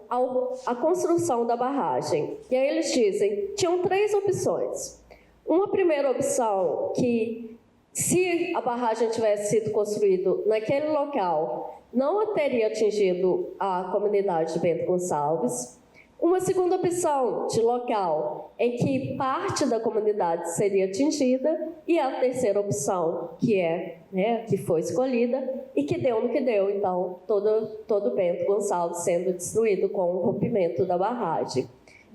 à construção da barragem. E aí eles dizem, tinham 3 opções. Uma primeira opção, que se a barragem tivesse sido construída naquele local, não teria atingido a comunidade de Bento Gonçalves. Uma segunda opção de local, em que parte da comunidade seria atingida, e a terceira opção, que foi escolhida e que deu no que deu, então, todo Bento Gonçalves sendo destruído com o rompimento da barragem.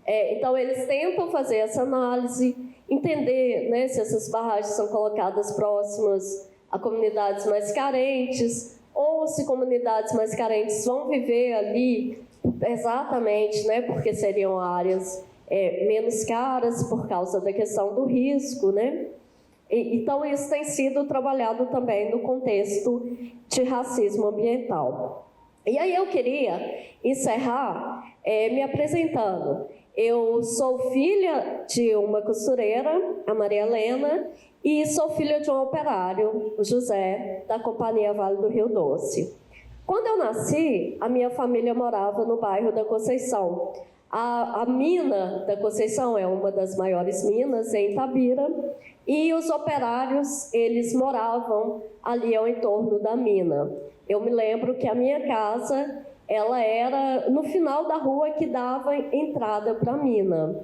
Então, eles tentam fazer essa análise, entender, né, se essas barragens são colocadas próximas a comunidades mais carentes, ou se comunidades mais carentes vão viver ali exatamente, né, porque seriam áreas menos caras por causa da questão do risco, né? Então, isso tem sido trabalhado também no contexto de racismo ambiental. E aí eu queria encerrar me apresentando. Eu sou filha de uma costureira, a Maria Helena, e sou filha de um operário, o José, da Companhia Vale do Rio Doce. Quando eu nasci, a minha família morava no bairro da Conceição. A mina da Conceição é uma das maiores minas em Itabira, e os operários, eles moravam ali ao entorno da mina. Eu me lembro que a minha casa, ela era no final da rua que dava entrada para a mina.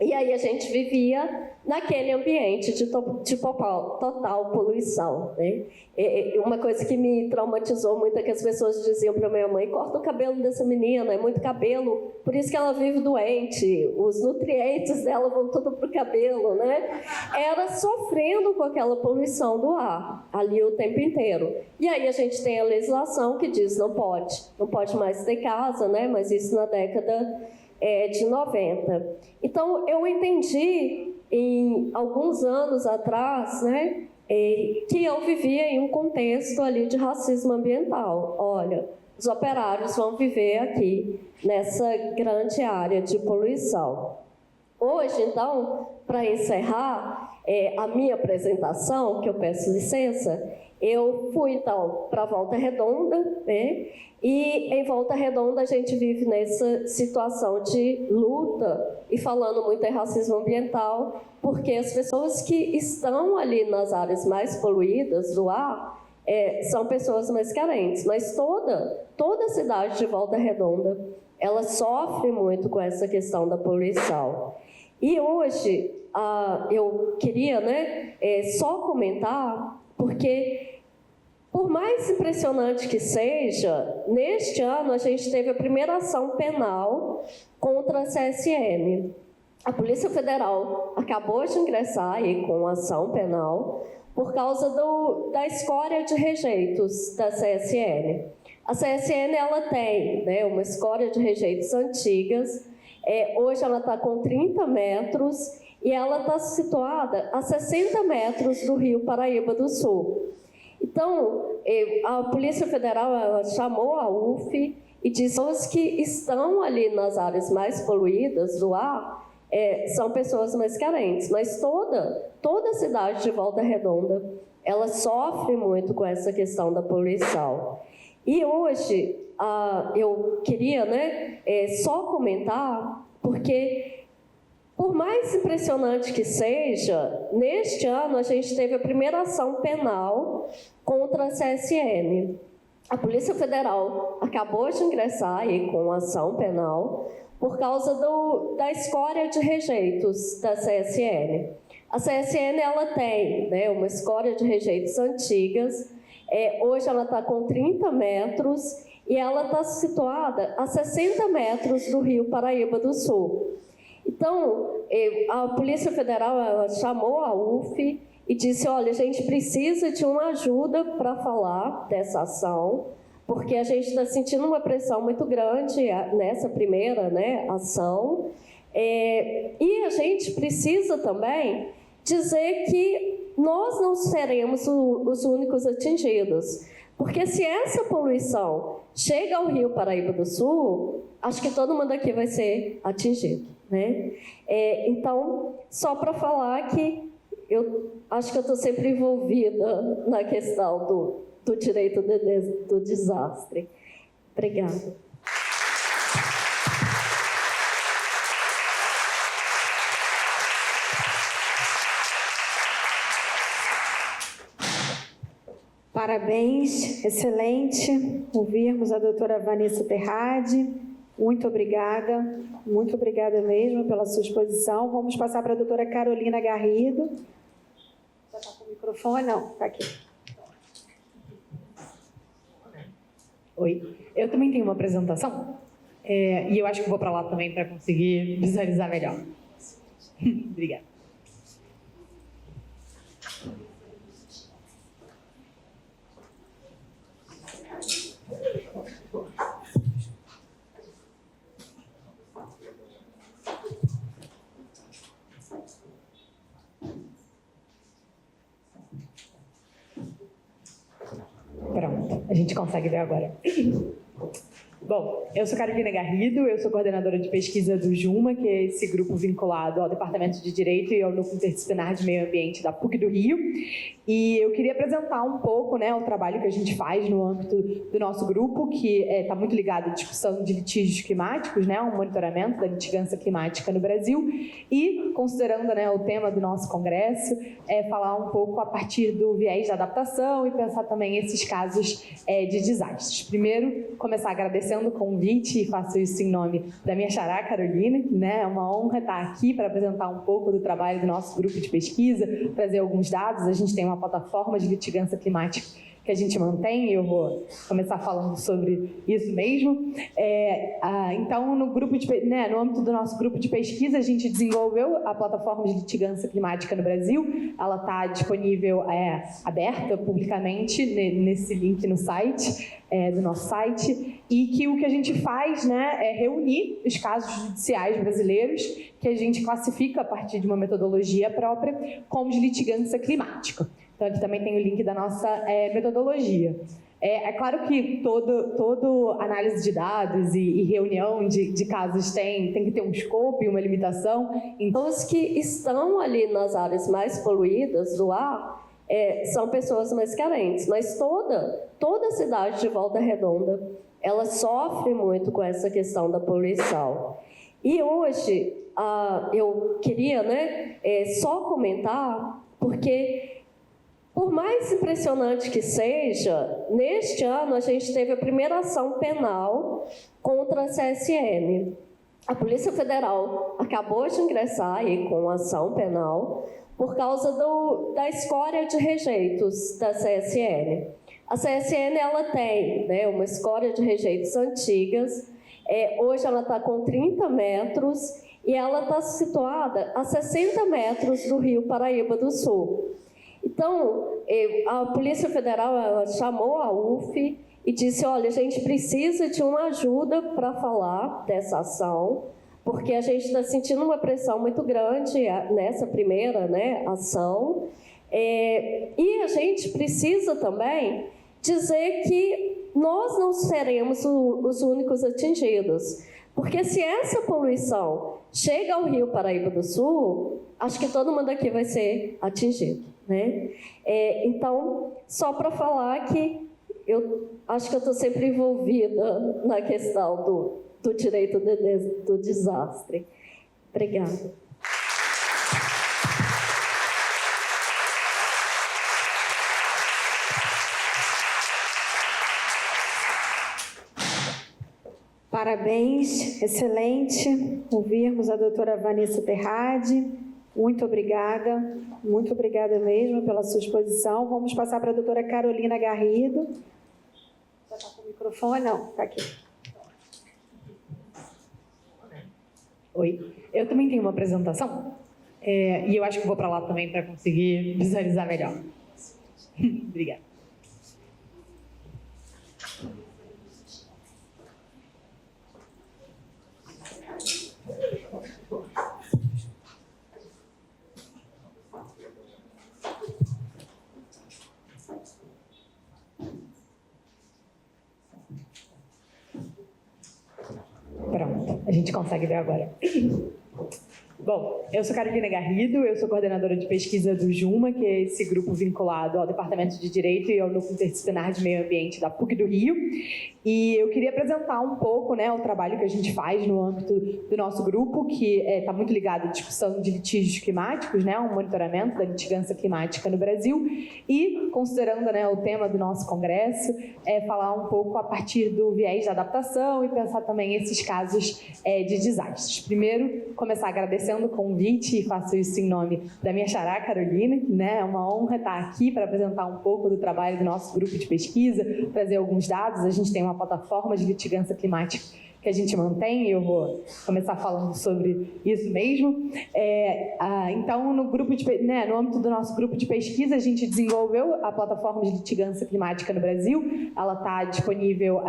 E aí a gente vivia naquele ambiente de total poluição, né? Uma coisa que me traumatizou muito é que as pessoas diziam para minha mãe, corta o cabelo dessa menina, é muito cabelo, por isso que ela vive doente, os nutrientes dela vão tudo para o cabelo, né? Era sofrendo com aquela poluição do ar, ali o tempo inteiro. E aí a gente tem a legislação que diz, não pode mais ter casa, né? Mas isso na década de 90. Então, eu entendi, alguns anos atrás, né, que eu vivia em um contexto ali de racismo ambiental. Olha, os operários vão viver aqui, nessa grande área de poluição. Hoje, então, para encerrar a minha apresentação, que eu peço licença, eu fui, então, para Volta Redonda, né? E em Volta Redonda a gente vive nessa situação de luta e falando muito em racismo ambiental, porque as pessoas que estão ali nas áreas mais poluídas do ar são pessoas mais carentes, mas toda a cidade de Volta Redonda, ela sofre muito com essa questão da poluição. E hoje eu queria, né, só comentar, porque por mais impressionante que seja, neste ano a gente teve a primeira ação penal contra a CSN. A Polícia Federal acabou de ingressar aí com ação penal por causa da escória de rejeitos da CSN. A CSN ela tem, né, uma escória de rejeitos antigas, hoje ela está com 30 metros, e ela está situada a 60 metros do Rio Paraíba do Sul. Então, a Polícia Federal ela chamou a UF e disse que os que estão ali nas áreas mais poluídas do ar são pessoas mais carentes, mas toda a cidade de Volta Redonda ela sofre muito com essa questão da poluição. E hoje eu queria só comentar, porque por mais impressionante que seja, neste ano a gente teve a primeira ação penal contra a CSN. A Polícia Federal acabou de ingressar aí com ação penal por causa da escória de rejeitos da CSN. A CSN ela tem uma escória de rejeitos antigas, hoje ela está com 30 metros e ela está situada a 60 metros do Rio Paraíba do Sul. Então, a Polícia Federal ela chamou a UF e disse, olha, a gente precisa de uma ajuda para falar dessa ação, porque a gente está sentindo uma pressão muito grande nessa primeira ação, e a gente precisa também dizer que nós não seremos os únicos atingidos, porque se essa poluição chega ao Rio Paraíba do Sul, acho que todo mundo aqui vai ser atingido, então, só para falar que eu acho que eu estou sempre envolvida na questão do direito do desastre. Obrigada. Parabéns, excelente ouvirmos a doutora Vanessa Terrade. Muito obrigada mesmo pela sua exposição. Vamos passar para a doutora Carolina Garrido. Já está com o microfone? Não, está aqui. Oi, eu também tenho uma apresentação e eu acho que vou para lá também para conseguir visualizar melhor. Obrigada. Pronto, a gente consegue ver agora. Bom, eu sou Carolina Garrido, eu sou coordenadora de pesquisa do JUMA, que é esse grupo vinculado ao Departamento de Direito e ao Núcleo Interdisciplinar de Meio Ambiente da PUC do Rio. E eu queria apresentar um pouco o trabalho que a gente faz no âmbito do nosso grupo, que está muito ligado à discussão de litígios climáticos, um monitoramento da litigância climática no Brasil. E, considerando o tema do nosso congresso, falar um pouco a partir do viés da adaptação e pensar também esses casos de desastres. Primeiro, começar agradecendo o convite, e faço isso em nome da minha xará, Carolina, que é uma honra estar aqui para apresentar um pouco do trabalho do nosso grupo de pesquisa, trazer alguns dados. A gente tem uma plataforma de litigância climática que a gente mantém, e eu vou começar falando sobre isso mesmo. Então, no âmbito do nosso grupo de pesquisa, a gente desenvolveu a plataforma de litigância climática no Brasil. Ela está disponível, aberta publicamente nesse link no site, do nosso site, e que o que a gente faz é reunir os casos judiciais brasileiros que a gente classifica a partir de uma metodologia própria como de litigância climática. Então, aqui também tem o link da nossa metodologia. É claro que toda análise de dados e reunião de casos tem que ter um escopo e uma limitação. Então, os que estão ali nas áreas mais poluídas do ar são pessoas mais carentes, mas toda a cidade de Volta Redonda ela sofre muito com essa questão da poluição. E hoje eu queria só comentar, porque por mais impressionante que seja, neste ano a gente teve a primeira ação penal contra a CSN. A Polícia Federal acabou de ingressar aí com ação penal por causa da escória de rejeitos da CSN. A CSN ela tem uma escória de rejeitos antigas, hoje ela está com 30 metros e ela está situada a 60 metros do Rio Paraíba do Sul. Então, a Polícia Federal ela chamou a UF e disse, olha, a gente precisa de uma ajuda para falar dessa ação, porque a gente está sentindo uma pressão muito grande nessa primeira, né, ação. E a gente precisa também dizer que nós não seremos os únicos atingidos. Porque se essa poluição chega ao Rio Paraíba do Sul, acho que todo mundo aqui vai ser atingido, né? Então, só para falar que eu acho que eu estou sempre envolvida na questão do direito do desastre. Obrigada. Parabéns, excelente ouvirmos a doutora Vanessa Terrade. Muito obrigada mesmo pela sua exposição. Vamos passar para a doutora Carolina Garrido. Já está com o microfone? Não, está aqui. Oi, eu também tenho uma apresentação e eu acho que vou para lá também para conseguir visualizar melhor. Obrigada. Pronto, a gente consegue ver agora. Bom, eu sou Carolina Garrido, eu sou coordenadora de pesquisa do JUMA, que é esse grupo vinculado ao Departamento de Direito e ao Núcleo Interdisciplinar de Meio Ambiente da PUC do Rio. E eu queria apresentar um pouco, né, o trabalho que a gente faz no âmbito do nosso grupo, que está muito ligado à discussão de litígios climáticos, né, um monitoramento da litigância climática no Brasil. E, considerando, né, o tema do nosso congresso, falar um pouco a partir do viés da adaptação e pensar também esses casos de desastres. Primeiro, começar agradecendo o convite, e faço isso em nome da minha xará, Carolina, né? É uma honra estar aqui para apresentar um pouco do trabalho do nosso grupo de pesquisa, trazer alguns dados. A gente tem uma plataforma de litigância climática que a gente mantém, e eu vou começar falando sobre isso mesmo. Então, no âmbito do nosso grupo de pesquisa, a gente desenvolveu a plataforma de litigância climática no Brasil. Ela está disponível,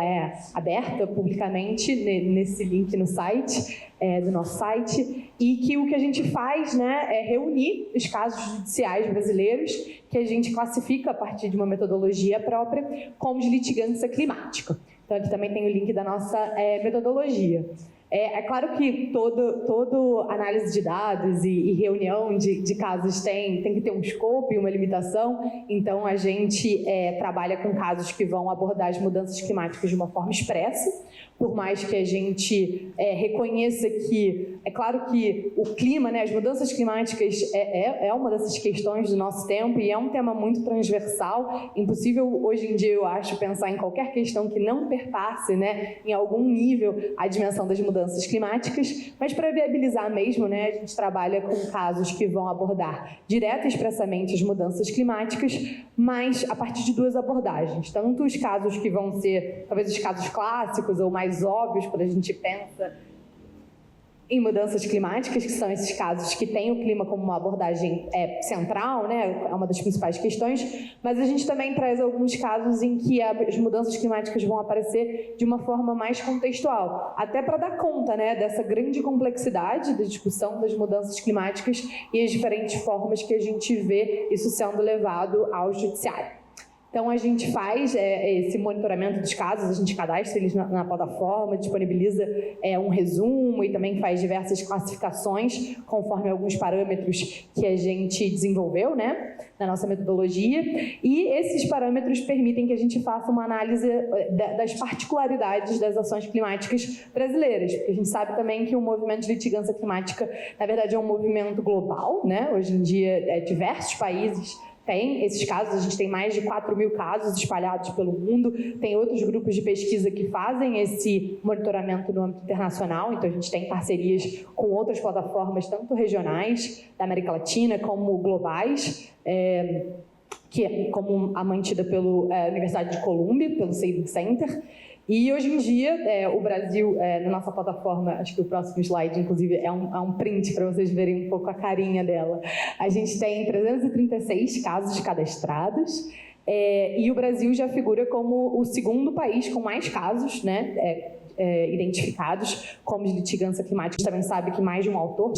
aberta publicamente, nesse link no site, do nosso site, e que o que a gente faz, né, é reunir os casos judiciais brasileiros que a gente classifica a partir de uma metodologia própria como de litigância climática. Então, aqui também tem o link da nossa metodologia. É claro que toda análise de dados e reunião de casos tem que ter um escopo e uma limitação. Então, a gente trabalha com casos que vão abordar as mudanças climáticas de uma forma expressa, por mais que a gente reconheça que, é claro que o clima, né, as mudanças climáticas é uma dessas questões do nosso tempo e é um tema muito transversal. Impossível, hoje em dia, eu acho, pensar em qualquer questão que não perpasse, né, em algum nível a dimensão das mudanças climáticas, mas para viabilizar mesmo, né, a gente trabalha com casos que vão abordar direta e expressamente as mudanças climáticas, mas a partir de duas abordagens. Tanto os casos que vão ser, talvez, os casos clássicos ou mais óbvios, quando a gente pensa em mudanças climáticas, que são esses casos que têm o clima como uma abordagem central, né, é uma das principais questões, mas a gente também traz alguns casos em que as mudanças climáticas vão aparecer de uma forma mais contextual, até para dar conta, né, dessa grande complexidade da discussão das mudanças climáticas e as diferentes formas que a gente vê isso sendo levado ao judiciário. Então, a gente faz esse monitoramento dos casos, a gente cadastra eles na plataforma, disponibiliza um resumo e também faz diversas classificações conforme alguns parâmetros que a gente desenvolveu, né, na nossa metodologia. E esses parâmetros permitem que a gente faça uma análise das particularidades das ações climáticas brasileiras, porque a gente sabe também que o movimento de litigância climática, na verdade, é um movimento global, né? Hoje em dia, diversos países tem esses casos, a gente tem mais de 4.000 casos espalhados pelo mundo, tem outros grupos de pesquisa que fazem esse monitoramento no âmbito internacional, então a gente tem parcerias com outras plataformas, tanto regionais da América Latina como globais, como a mantida pela Universidade de Columbia, pelo Saving Center. E hoje em dia, o Brasil, na nossa plataforma, acho que o próximo slide, inclusive, é um print para vocês verem um pouco a carinha dela. A gente tem 336 casos cadastrados, e o Brasil já figura como o segundo país com mais casos, né, identificados como de litigância climática. A gente também sabe que mais de um autor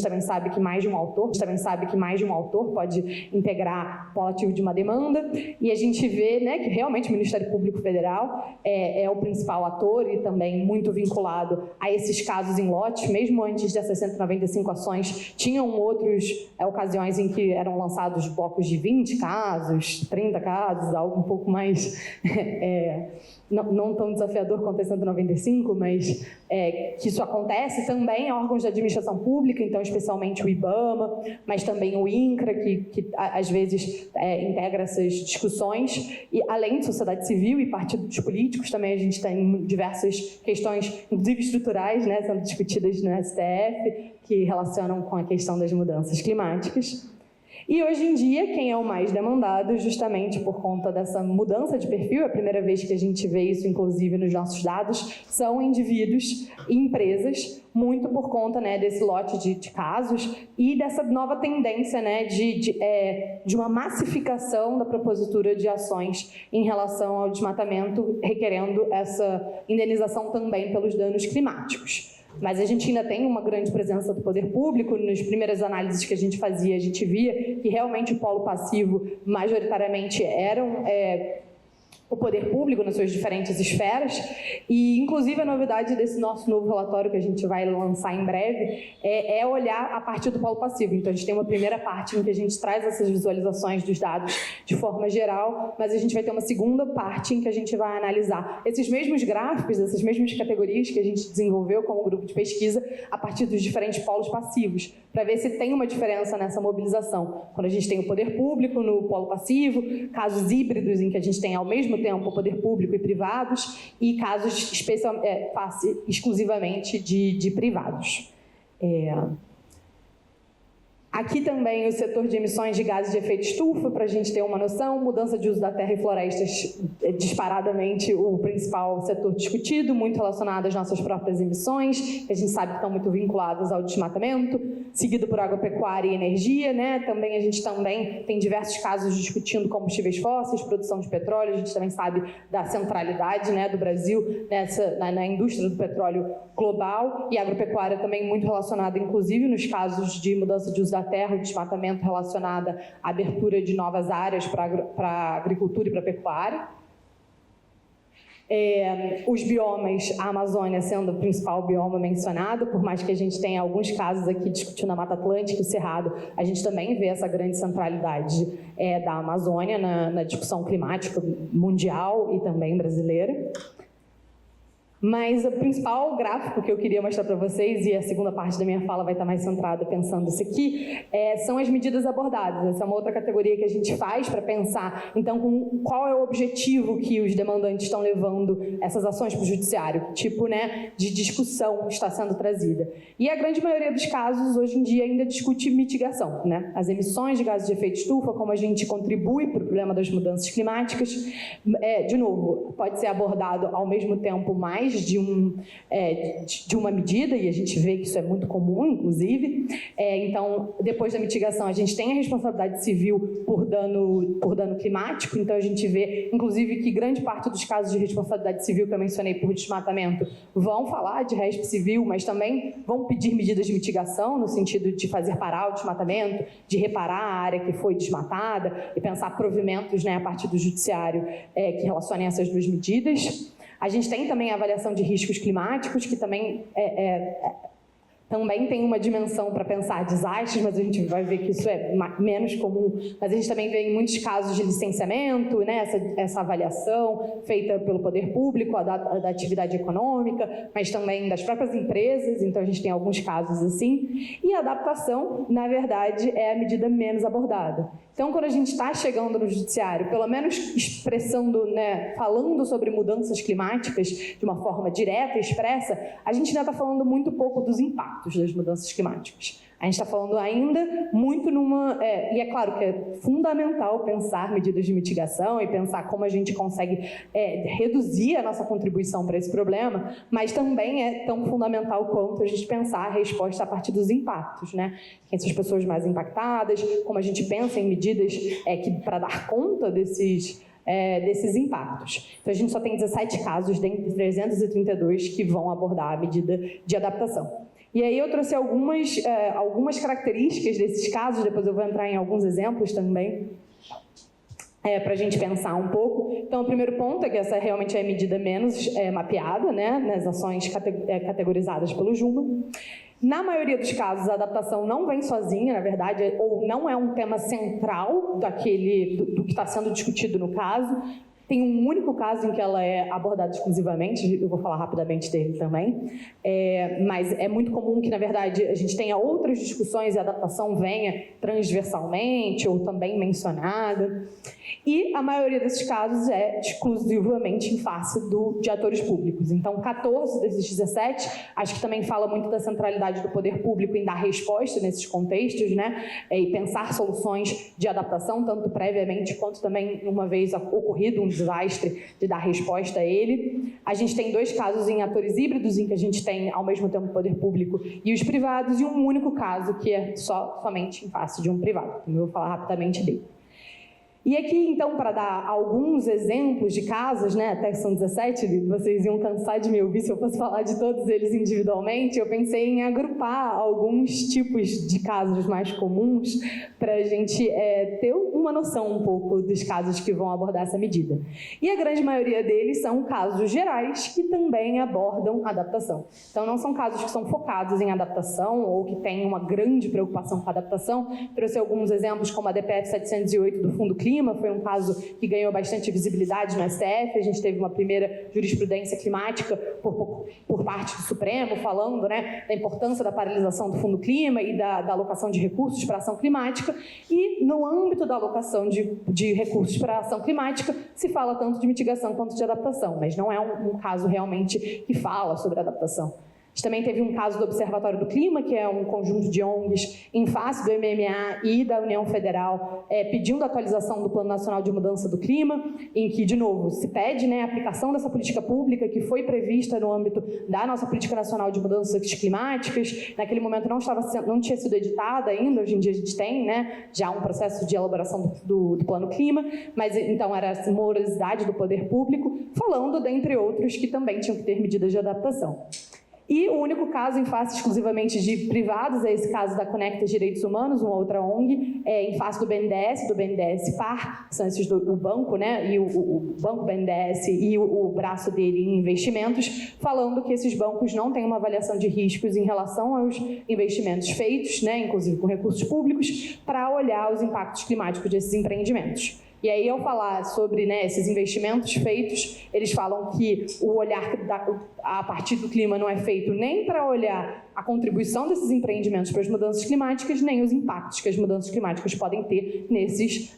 pode integrar polo ativo de uma demanda, e a gente vê, né, que realmente o Ministério Público Federal é o principal ator e também muito vinculado a esses casos em lotes. Mesmo antes dessas 195 ações, tinham outras ocasiões em que eram lançados blocos de 20 casos, 30 casos, algo um pouco mais não tão desafiador quanto a 195, mas que isso acontece também em órgãos de administração pública, então especialmente o IBAMA, mas também o INCRA, que às vezes integra essas discussões, e além de sociedade civil e partidos políticos, também a gente tem diversas questões, inclusive estruturais, né, sendo discutidas no STF, que relacionam com a questão das mudanças climáticas. E hoje em dia, quem é o mais demandado, justamente por conta dessa mudança de perfil, é a primeira vez que a gente vê isso, inclusive, nos nossos dados, são indivíduos e empresas, muito por conta, né, desse lote de casos e dessa nova tendência, né, de uma massificação da propositura de ações em relação ao desmatamento, requerendo essa indenização também pelos danos climáticos. Mas a gente ainda tem uma grande presença do poder público. Nas primeiras análises que a gente fazia, a gente via que realmente o polo passivo, majoritariamente, eram o poder público nas suas diferentes esferas, e inclusive a novidade desse nosso novo relatório que a gente vai lançar em breve é olhar a partir do polo passivo. Então a gente tem uma primeira parte em que a gente traz essas visualizações dos dados de forma geral, mas a gente vai ter uma segunda parte em que a gente vai analisar esses mesmos gráficos, essas mesmas categorias que a gente desenvolveu como grupo de pesquisa a partir dos diferentes polos passivos, para ver se tem uma diferença nessa mobilização. Quando a gente tem o poder público no polo passivo, casos híbridos em que a gente tem ao mesmo tempo o poder público e privados, e casos exclusivamente de privados. Aqui também o setor de emissões de gases de efeito estufa, para a gente ter uma noção, mudança de uso da terra e florestas é disparadamente o principal setor discutido, muito relacionado às nossas próprias emissões, que a gente sabe que estão muito vinculadas ao desmatamento, seguido por agropecuária e energia, né? Também a gente tem diversos casos discutindo combustíveis fósseis, produção de petróleo. A gente também sabe da centralidade, né, do Brasil na indústria do petróleo global, e a agropecuária também muito relacionada, inclusive nos casos de mudança de uso da terra, o desmatamento relacionado à abertura de novas áreas para a agricultura e para a pecuária. Os biomas, a Amazônia sendo o principal bioma mencionado, por mais que a gente tenha alguns casos aqui discutindo a Mata Atlântica e o Cerrado, a gente também vê essa grande centralidade da Amazônia na discussão climática mundial e também brasileira. Mas o principal gráfico que eu queria mostrar para vocês, e a segunda parte da minha fala vai estar mais centrada pensando isso aqui, são as medidas abordadas. Essa é uma outra categoria que a gente faz para pensar, então, qual é o objetivo que os demandantes estão levando essas ações para o judiciário, que tipo, né, de discussão está sendo trazida. E a grande maioria dos casos, hoje em dia, ainda discute mitigação, né? As emissões de gases de efeito estufa, como a gente contribui para o problema das mudanças climáticas. De novo, pode ser abordado ao mesmo tempo mais de uma medida, e a gente vê que isso é muito comum, inclusive. Então, depois da mitigação, a gente tem a responsabilidade civil por dano climático, então a gente vê, inclusive, que grande parte dos casos de responsabilidade civil que eu mencionei por desmatamento vão falar de resp civil, mas também vão pedir medidas de mitigação, no sentido de fazer parar o desmatamento, de reparar a área que foi desmatada e pensar provimentos, né, a partir do judiciário que relacionem essas duas medidas. A gente tem também a avaliação de riscos climáticos, que também tem uma dimensão para pensar desastres, mas a gente vai ver que isso é menos comum. Mas a gente também vê em muitos casos de licenciamento, né, essa avaliação feita pelo poder público, da atividade econômica, mas também das próprias empresas, então a gente tem alguns casos assim. E a adaptação, na verdade, é a medida menos abordada. Então, quando a gente está chegando no judiciário, pelo menos expressando, né, falando sobre mudanças climáticas de uma forma direta e expressa, a gente ainda está falando muito pouco dos impactos das mudanças climáticas. A gente está falando ainda muito e é claro que é fundamental pensar medidas de mitigação e pensar como a gente consegue reduzir a nossa contribuição para esse problema, mas também é tão fundamental quanto a gente pensar a resposta a partir dos impactos, né? Quem são as pessoas mais impactadas, como a gente pensa em medidas para dar conta desses desses impactos. Então, a gente só tem 17 casos dentre 332 que vão abordar a medida de adaptação. E aí eu trouxe algumas características desses casos, depois eu vou entrar em alguns exemplos também, para a gente pensar um pouco. Então, o primeiro ponto é que essa realmente é a medida menos mapeada, né, nas ações categorizadas pelo JUMA. Na maioria dos casos, a adaptação não vem sozinha, na verdade, ou não é um tema central do que está sendo discutido no caso. Tem um único caso em que ela é abordada exclusivamente, eu vou falar rapidamente dele também, mas é muito comum que, na verdade, a gente tenha outras discussões e a adaptação venha transversalmente ou também mencionada. E a maioria desses casos é exclusivamente em face de atores públicos. Então, 14 desses 17, acho que também fala muito da centralidade do poder público em dar resposta nesses contextos, né? E pensar soluções de adaptação, tanto previamente quanto também, uma vez ocorrido um desastre, de dar resposta a ele. A gente tem 2 casos em atores híbridos, em que a gente tem, ao mesmo tempo, o poder público e os privados, e um único caso que é somente em face de um privado. Então, eu vou falar rapidamente dele. E aqui, então, para dar alguns exemplos de casos, né, até que são 17, vocês iam cansar de me ouvir se eu fosse falar de todos eles individualmente, eu pensei em agrupar alguns tipos de casos mais comuns para a gente ter uma noção um pouco dos casos que vão abordar essa medida. E a grande maioria deles são casos gerais que também abordam adaptação. Então, não são casos que são focados em adaptação ou que têm uma grande preocupação com a adaptação. Trouxe alguns exemplos, como a DPF 708 do Fundo Clima, foi um caso que ganhou bastante visibilidade no STF, a gente teve uma primeira jurisprudência climática por parte do Supremo, falando, né, da importância da paralisação do Fundo Clima e da alocação de recursos para a ação climática, e no âmbito da alocação de recursos para a ação climática, se fala tanto de mitigação quanto de adaptação, mas não é um caso realmente que fala sobre adaptação. A gente também teve um caso do Observatório do Clima, que é um conjunto de ONGs em face do MMA e da União Federal, pedindo a atualização do Plano Nacional de Mudança do Clima, em que, de novo, se pede, né, a aplicação dessa política pública que foi prevista no âmbito da nossa Política Nacional de Mudanças Climáticas. Naquele momento não tinha sido editada ainda, hoje em dia a gente tem, né, já um processo de elaboração do Plano Clima, mas então era a morosidade do poder público, falando, dentre outros, que também tinham que ter medidas de adaptação. E o único caso em face exclusivamente de privados é esse caso da Conecta Direitos Humanos, uma outra ONG, em face do BNDES PAR, que são esses o banco, né, e o Banco BNDES e o braço dele em investimentos, falando que esses bancos não têm uma avaliação de riscos em relação aos investimentos feitos, né, inclusive com recursos públicos, para olhar os impactos climáticos desses empreendimentos. E aí, ao falar sobre, né, esses investimentos feitos, eles falam que o olhar a partir do clima não é feito nem para olhar a contribuição desses empreendimentos para as mudanças climáticas, nem os impactos que as mudanças climáticas podem ter nesses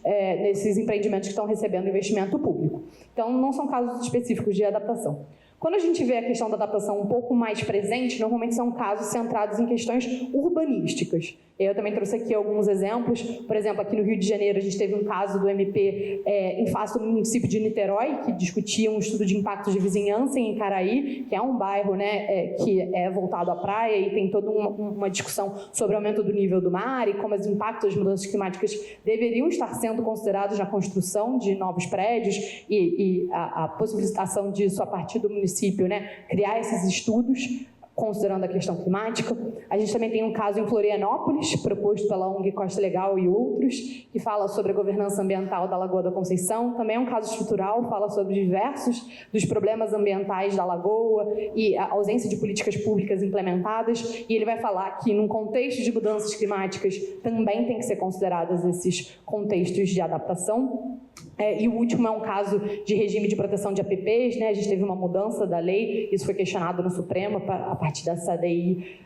empreendimentos que estão recebendo investimento público. Então, não são casos específicos de adaptação. Quando a gente vê a questão da adaptação um pouco mais presente, normalmente são casos centrados em questões urbanísticas. Eu também trouxe aqui alguns exemplos. Por exemplo, aqui no Rio de Janeiro, a gente teve um caso do MP em face do município de Niterói, que discutia um estudo de impactos de vizinhança em Icaraí, que é um bairro, né, que é voltado à praia e tem toda uma discussão sobre o aumento do nível do mar e como os impactos das mudanças climáticas deveriam estar sendo considerados na construção de novos prédios e a possibilitação disso a partir do município, né, criar esses estudos considerando a questão climática. A gente também tem um caso em Florianópolis, proposto pela ONG Costa Legal e outros, que fala sobre a governança ambiental da Lagoa da Conceição. Também é um caso estrutural, fala sobre diversos dos problemas ambientais da lagoa e a ausência de políticas públicas implementadas. E ele vai falar que, num contexto de mudanças climáticas, também tem que ser considerados esses contextos de adaptação. E o último é um caso de regime de proteção de APPs, né? A gente teve uma mudança da lei, isso foi questionado no Supremo a partir dessa DI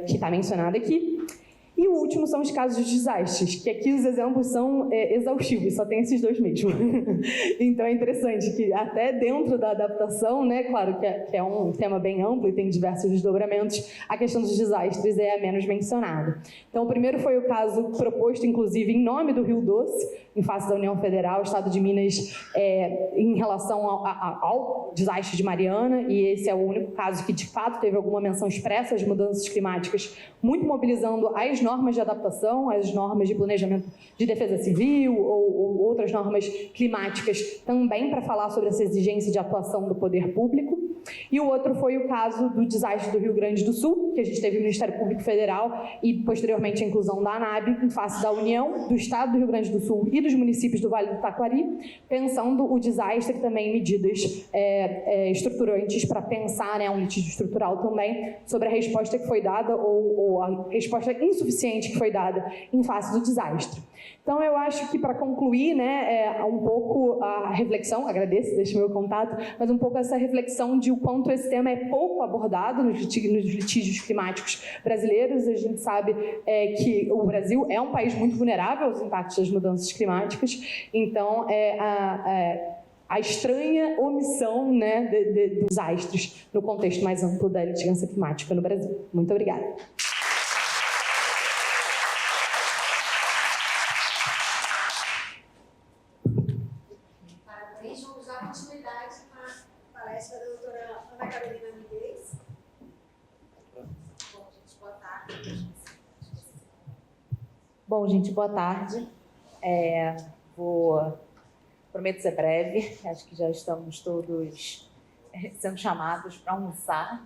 que está mencionada aqui. E o último são os casos de desastres, que aqui os exemplos são exaustivos, só tem esses dois mesmo. Então é interessante que até dentro da adaptação, né, claro que é um tema bem amplo e tem diversos desdobramentos, a questão dos desastres é a menos mencionada. Então o primeiro foi o caso proposto, inclusive, em nome do Rio Doce, em face da União Federal, o Estado de Minas, em relação ao desastre de Mariana, e esse é o único caso que, de fato, teve alguma menção expressa às mudanças climáticas, muito mobilizando as normas de adaptação, as normas de planejamento de defesa civil ou outras normas climáticas também para falar sobre essa exigência de atuação do poder público. E o outro foi o caso do desastre do Rio Grande do Sul, que a gente teve o Ministério Público Federal e, posteriormente, a inclusão da ANAB em face da União, do Estado do Rio Grande do Sul e dos municípios do Vale do Taquari, pensando o desastre também em medidas estruturantes para pensar, um litígio estrutural também, sobre a resposta que foi dada ou a resposta insuficiente que foi dada em face do desastre. Então, eu acho que, para concluir, um pouco a reflexão, agradeço, deixo meu contato, mas um pouco essa reflexão de o quanto esse tema é pouco abordado nos litígios climáticos brasileiros. A gente sabe que o Brasil é um país muito vulnerável aos impactos das mudanças climáticas, então, a estranha omissão dos desastres no contexto mais amplo da litigância climática no Brasil. Muito obrigada. Vamos dar continuidade com a palestra da doutora Ana Carolina Miguez. Bom, gente, boa tarde. Bom, gente, boa tarde. Prometo ser breve, acho que já estamos todos sendo chamados para almoçar,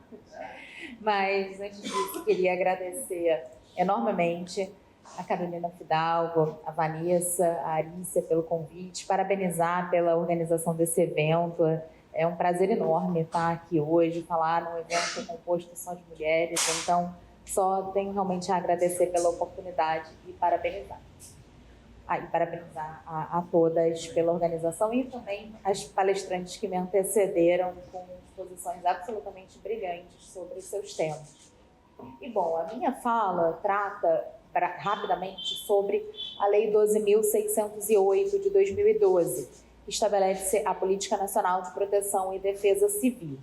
mas antes disso queria agradecer enormemente a Carolina Fidalgo, a Vanessa, a Arícia pelo convite, parabenizar pela organização desse evento. É um prazer enorme estar aqui hoje, falar num evento composto só de mulheres, então só tenho realmente a agradecer pela oportunidade e parabenizar. E parabenizar a todas pela organização e também as palestrantes que me antecederam com exposições absolutamente brilhantes sobre os seus temas. E, bom, a minha fala trata rapidamente sobre a Lei 12.608 de 2012, que estabelece a Política Nacional de Proteção e Defesa Civil.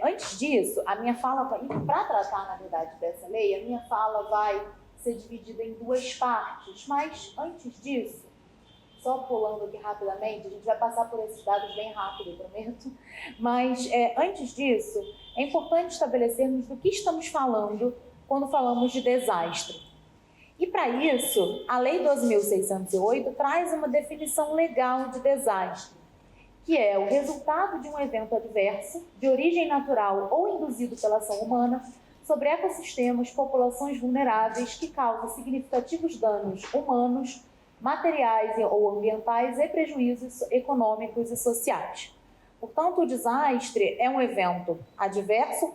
Antes disso, a minha fala, para tratar, na verdade, dessa lei, a minha fala vai ser dividida em duas partes, mas antes disso, só pulando aqui rapidamente, a gente vai passar por esses dados bem rápido, prometo, mas antes disso, é importante estabelecermos do que estamos falando quando falamos de desastre. E para isso, a Lei 12.608 traz uma definição legal de desastre, que é o resultado de um evento adverso, de origem natural ou induzido pela ação humana, sobre ecossistemas, populações vulneráveis que causam significativos danos humanos, materiais ou ambientais e prejuízos econômicos e sociais. Portanto, o desastre é um evento adverso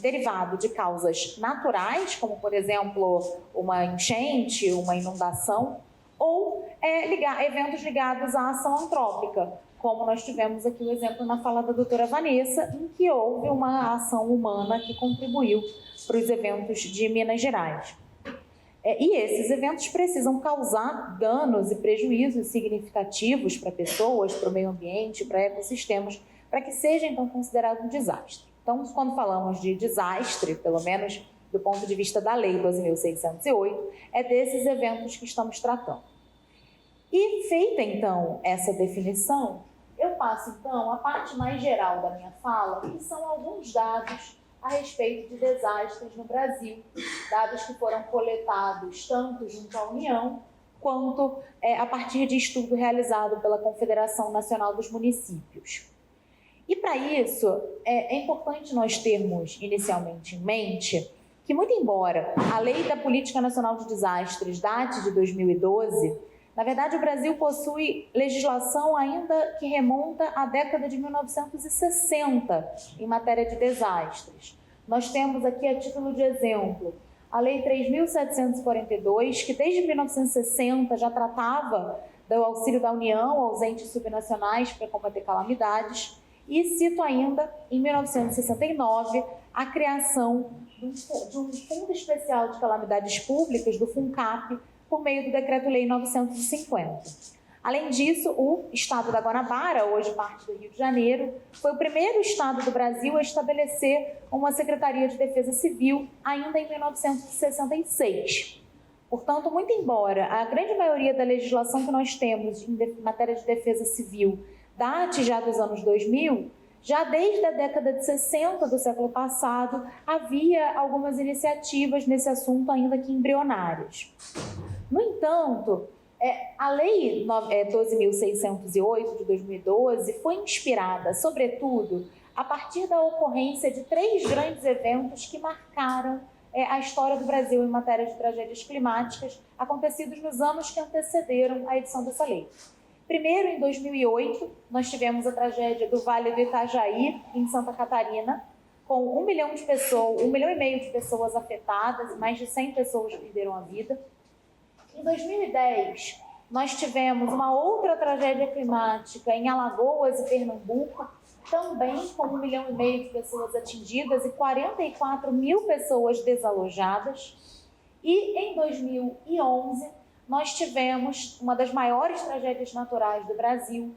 derivado de causas naturais, como, por exemplo, uma enchente, uma inundação, ou eventos ligados à ação antrópica, como nós tivemos aqui o exemplo na fala da doutora Vanessa, em que houve uma ação humana que contribuiu para os eventos de Minas Gerais. E esses eventos precisam causar danos e prejuízos significativos para pessoas, para o meio ambiente, para ecossistemas, para que seja, então, considerado um desastre. Então, quando falamos de desastre, pelo menos do ponto de vista da Lei 12.608, é desses eventos que estamos tratando. E feita, então, essa definição, eu passo, então, a parte mais geral da minha fala, que são alguns dados a respeito de desastres no Brasil, dados que foram coletados tanto junto à União, quanto a partir de estudo realizado pela Confederação Nacional dos Municípios. E, para isso, é importante nós termos, inicialmente, em mente que, muito embora a Lei da Política Nacional de Desastres date de 2012, na verdade, o Brasil possui legislação ainda que remonta à década de 1960 em matéria de desastres. Nós temos aqui, a título de exemplo, a Lei 3.742, que desde 1960 já tratava do auxílio da União aos entes subnacionais para combater calamidades, e cito ainda, em 1969, a criação de um Fundo Especial de Calamidades Públicas, do FUNCAP, por meio do Decreto-Lei 950. Além disso, o Estado da Guanabara, hoje parte do Rio de Janeiro, foi o primeiro estado do Brasil a estabelecer uma Secretaria de Defesa Civil, ainda em 1966. Portanto, muito embora a grande maioria da legislação que nós temos em matéria de defesa civil date já dos anos 2000, já desde a década de 60 do século passado, havia algumas iniciativas nesse assunto ainda que embrionárias. No entanto, a Lei 12.608 de 2012 foi inspirada, sobretudo, a partir da ocorrência de 3 grandes eventos que marcaram a história do Brasil em matéria de tragédias climáticas, acontecidos nos anos que antecederam a edição dessa lei. Primeiro, em 2008, nós tivemos a tragédia do Vale do Itajaí, em Santa Catarina, com 1 milhão de pessoas, 1,5 milhão de pessoas afetadas, mais de 100 pessoas perderam a vida. Em 2010, nós tivemos uma outra tragédia climática em Alagoas e Pernambuco, também com 1,5 milhão de pessoas atingidas e 44 mil pessoas desalojadas. E em 2011, nós tivemos uma das maiores tragédias naturais do Brasil,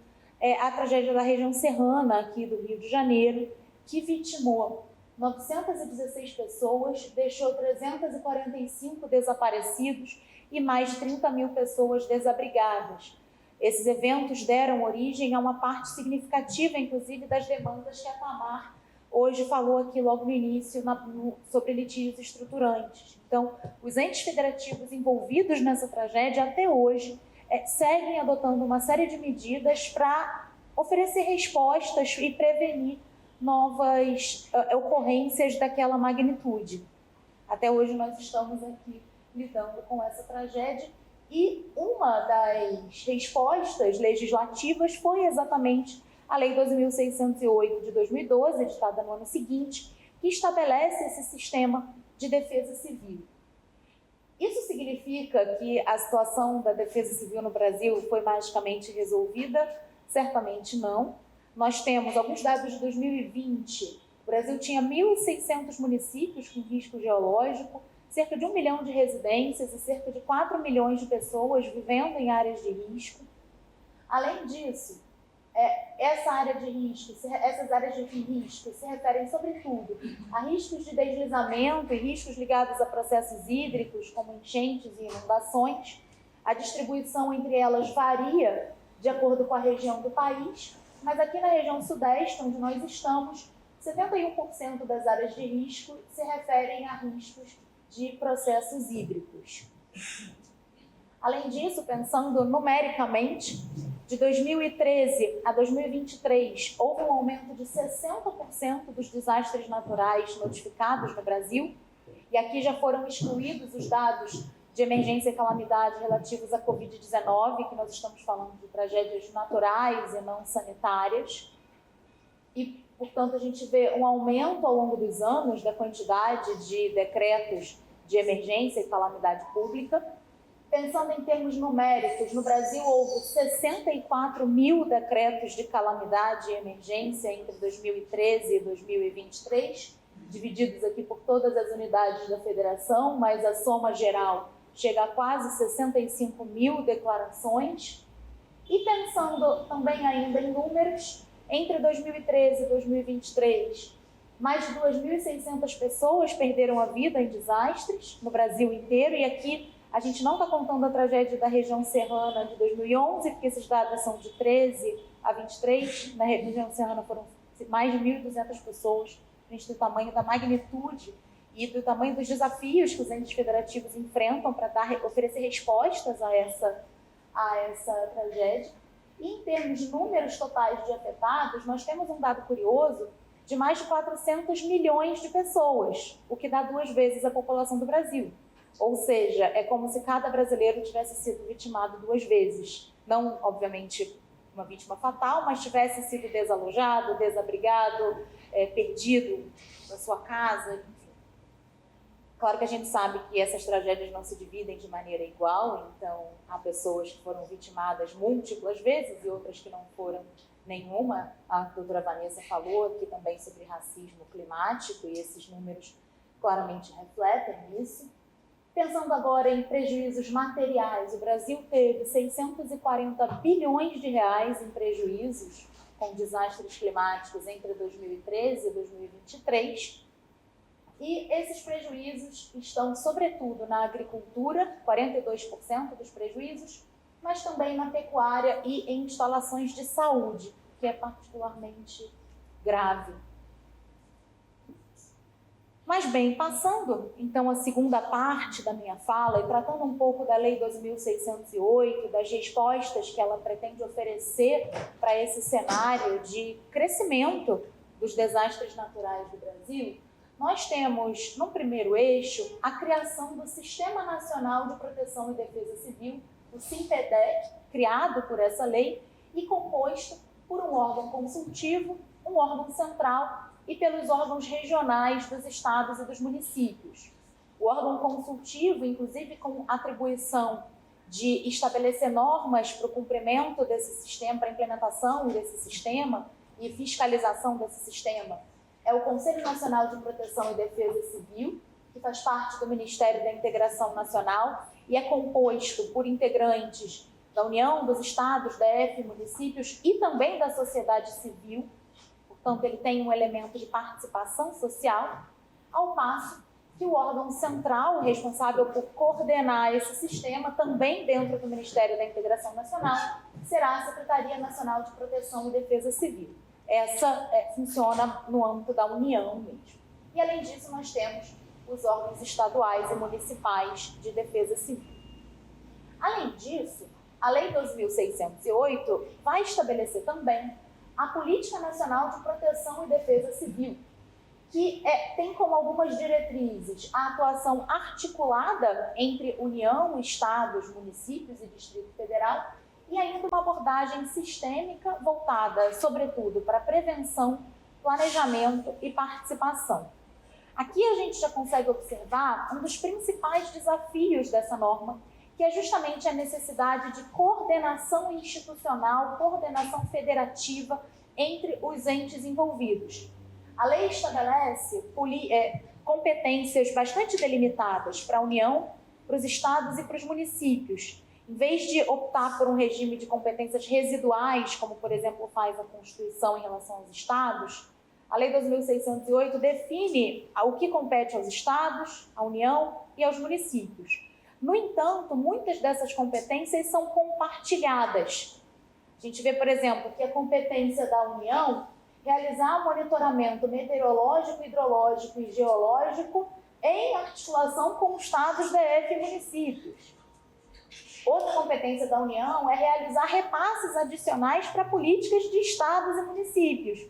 a tragédia da região serrana aqui do Rio de Janeiro, que vitimou 916 pessoas, deixou 345 desaparecidos e mais de 30 mil pessoas desabrigadas. Esses eventos deram origem a uma parte significativa, inclusive, das demandas que a Tamar hoje falou aqui logo no início sobre litígios estruturantes. Então, os entes federativos envolvidos nessa tragédia, até hoje, seguem adotando uma série de medidas para oferecer respostas e prevenir novas ocorrências daquela magnitude. Até hoje nós estamos aqui lidando com essa tragédia e uma das respostas legislativas foi exatamente a Lei 12.608 de 2012, editada no ano seguinte, que estabelece esse sistema de defesa civil. Isso significa que a situação da defesa civil no Brasil foi magicamente resolvida? Certamente não. Nós temos alguns dados de 2020. O Brasil tinha 1.600 municípios com risco geológico, cerca de 1 milhão de residências e cerca de 4 milhões de pessoas vivendo em áreas de risco. Além disso, essas áreas de risco se referem, sobretudo, a riscos de deslizamento e riscos ligados a processos hídricos, como enchentes e inundações. A distribuição entre elas varia de acordo com a região do país, mas aqui na região sudeste, onde nós estamos, 71% das áreas de risco se referem a riscos de processos hídricos. Além disso, pensando numericamente, de 2013 a 2023, houve um aumento de 60% dos desastres naturais notificados no Brasil, e aqui já foram excluídos os dados de emergência e calamidade relativos à Covid-19, que nós estamos falando de tragédias naturais e não sanitárias. E, portanto, a gente vê um aumento ao longo dos anos da quantidade de decretos de emergência e calamidade pública. Pensando em termos numéricos, no Brasil houve 64 mil decretos de calamidade e emergência entre 2013 e 2023, divididos aqui por todas as unidades da federação, mas a soma geral chega a quase 65 mil declarações. E pensando também ainda em números, entre 2013 e 2023, mais de 2.600 pessoas perderam a vida em desastres no Brasil inteiro, e aqui a gente não está contando a tragédia da região serrana de 2011, porque esses dados são de 13 a 23. Na região serrana foram mais de 1.200 pessoas, a gente tem o tamanho da magnitude e do tamanho dos desafios que os entes federativos enfrentam para oferecer respostas a essa tragédia. E em termos de números totais de afetados, nós temos um dado curioso de mais de 400 milhões de pessoas, o que dá 2 vezes a população do Brasil. Ou seja, é como se cada brasileiro tivesse sido vitimado 2 vezes. Não, obviamente, uma vítima fatal, mas tivesse sido desalojado, desabrigado, perdido da sua casa, enfim. Claro que a gente sabe que essas tragédias não se dividem de maneira igual, então há pessoas que foram vitimadas múltiplas vezes e outras que não foram nenhuma. A doutora Vanessa falou aqui também sobre racismo climático e esses números claramente refletem isso. Pensando agora em prejuízos materiais, o Brasil teve 640 bilhões de reais em prejuízos com desastres climáticos entre 2013 e 2023. E esses prejuízos estão, sobretudo, na agricultura, 42% dos prejuízos, mas também na pecuária e em instalações de saúde, que é particularmente grave. Mas bem, passando então a segunda parte da minha fala e tratando um pouco da Lei 2.608, das respostas que ela pretende oferecer para esse cenário de crescimento dos desastres naturais do Brasil, nós temos, no primeiro eixo, a criação do Sistema Nacional de Proteção e Defesa Civil, o SINPEDEC, criado por essa lei e composto por um órgão consultivo, um órgão central e pelos órgãos regionais dos estados e dos municípios. O órgão consultivo, inclusive com atribuição de estabelecer normas para o cumprimento desse sistema, para a implementação desse sistema e fiscalização desse sistema, é o Conselho Nacional de Proteção e Defesa Civil, que faz parte do Ministério da Integração Nacional e é composto por integrantes da União, dos estados, DF, municípios e também da sociedade civil. Portanto, ele tem um elemento de participação social, ao passo que o órgão central responsável por coordenar esse sistema, também dentro do Ministério da Integração Nacional, será a Secretaria Nacional de Proteção e Defesa Civil. Essa funciona no âmbito da União mesmo. E, além disso, nós temos os órgãos estaduais e municipais de defesa civil. Além disso, a Lei 2.608 vai estabelecer também a Política Nacional de Proteção e Defesa Civil, que tem como algumas diretrizes a atuação articulada entre União, Estados, municípios e Distrito Federal, e ainda uma abordagem sistêmica voltada, sobretudo, para prevenção, planejamento e participação. Aqui a gente já consegue observar um dos principais desafios dessa norma, que é justamente a necessidade de coordenação institucional, coordenação federativa entre os entes envolvidos. A lei estabelece competências bastante delimitadas para a União, para os estados e para os municípios. Em vez de optar por um regime de competências residuais, como, por exemplo, faz a Constituição em relação aos estados, a Lei 2.608 define o que compete aos estados, à União e aos municípios. No entanto, muitas dessas competências são compartilhadas. A gente vê, por exemplo, que a competência da União é realizar o monitoramento meteorológico, hidrológico e geológico em articulação com estados, DF e municípios. Outra competência da União é realizar repasses adicionais para políticas de estados e municípios.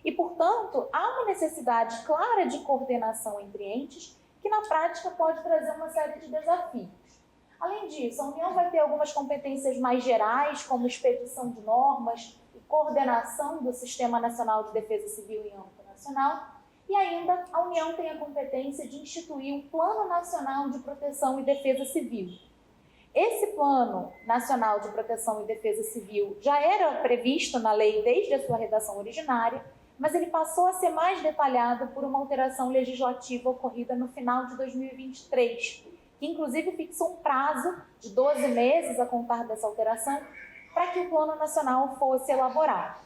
E, portanto, há uma necessidade clara de coordenação entre entes que, na prática, pode trazer uma série de desafios. Além disso, a União vai ter algumas competências mais gerais, como expedição de normas e coordenação do Sistema Nacional de Defesa Civil em âmbito nacional. E ainda, a União tem a competência de instituir um Plano Nacional de Proteção e Defesa Civil. Esse Plano Nacional de Proteção e Defesa Civil já era previsto na lei desde a sua redação originária, mas ele passou a ser mais detalhado por uma alteração legislativa ocorrida no final de 2023, que inclusive fixou um prazo de 12 meses a contar dessa alteração para que o Plano Nacional fosse elaborado.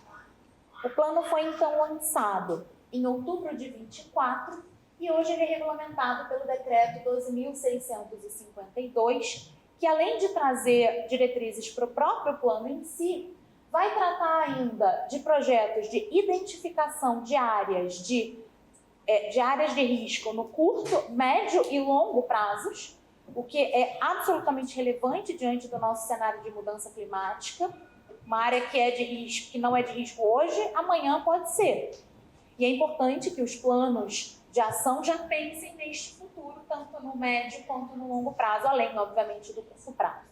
O plano foi então lançado em outubro de 24 e hoje ele é regulamentado pelo Decreto 12.652, que além de trazer diretrizes para o próprio plano em si, vai tratar ainda de projetos de identificação de áreas de risco no curto, médio e longo prazos, o que é absolutamente relevante diante do nosso cenário de mudança climática. Uma área que é de risco, que não é de risco hoje, amanhã pode ser. E é importante que os planos de ação já pensem neste futuro, tanto no médio quanto no longo prazo, além, obviamente, do curto prazo.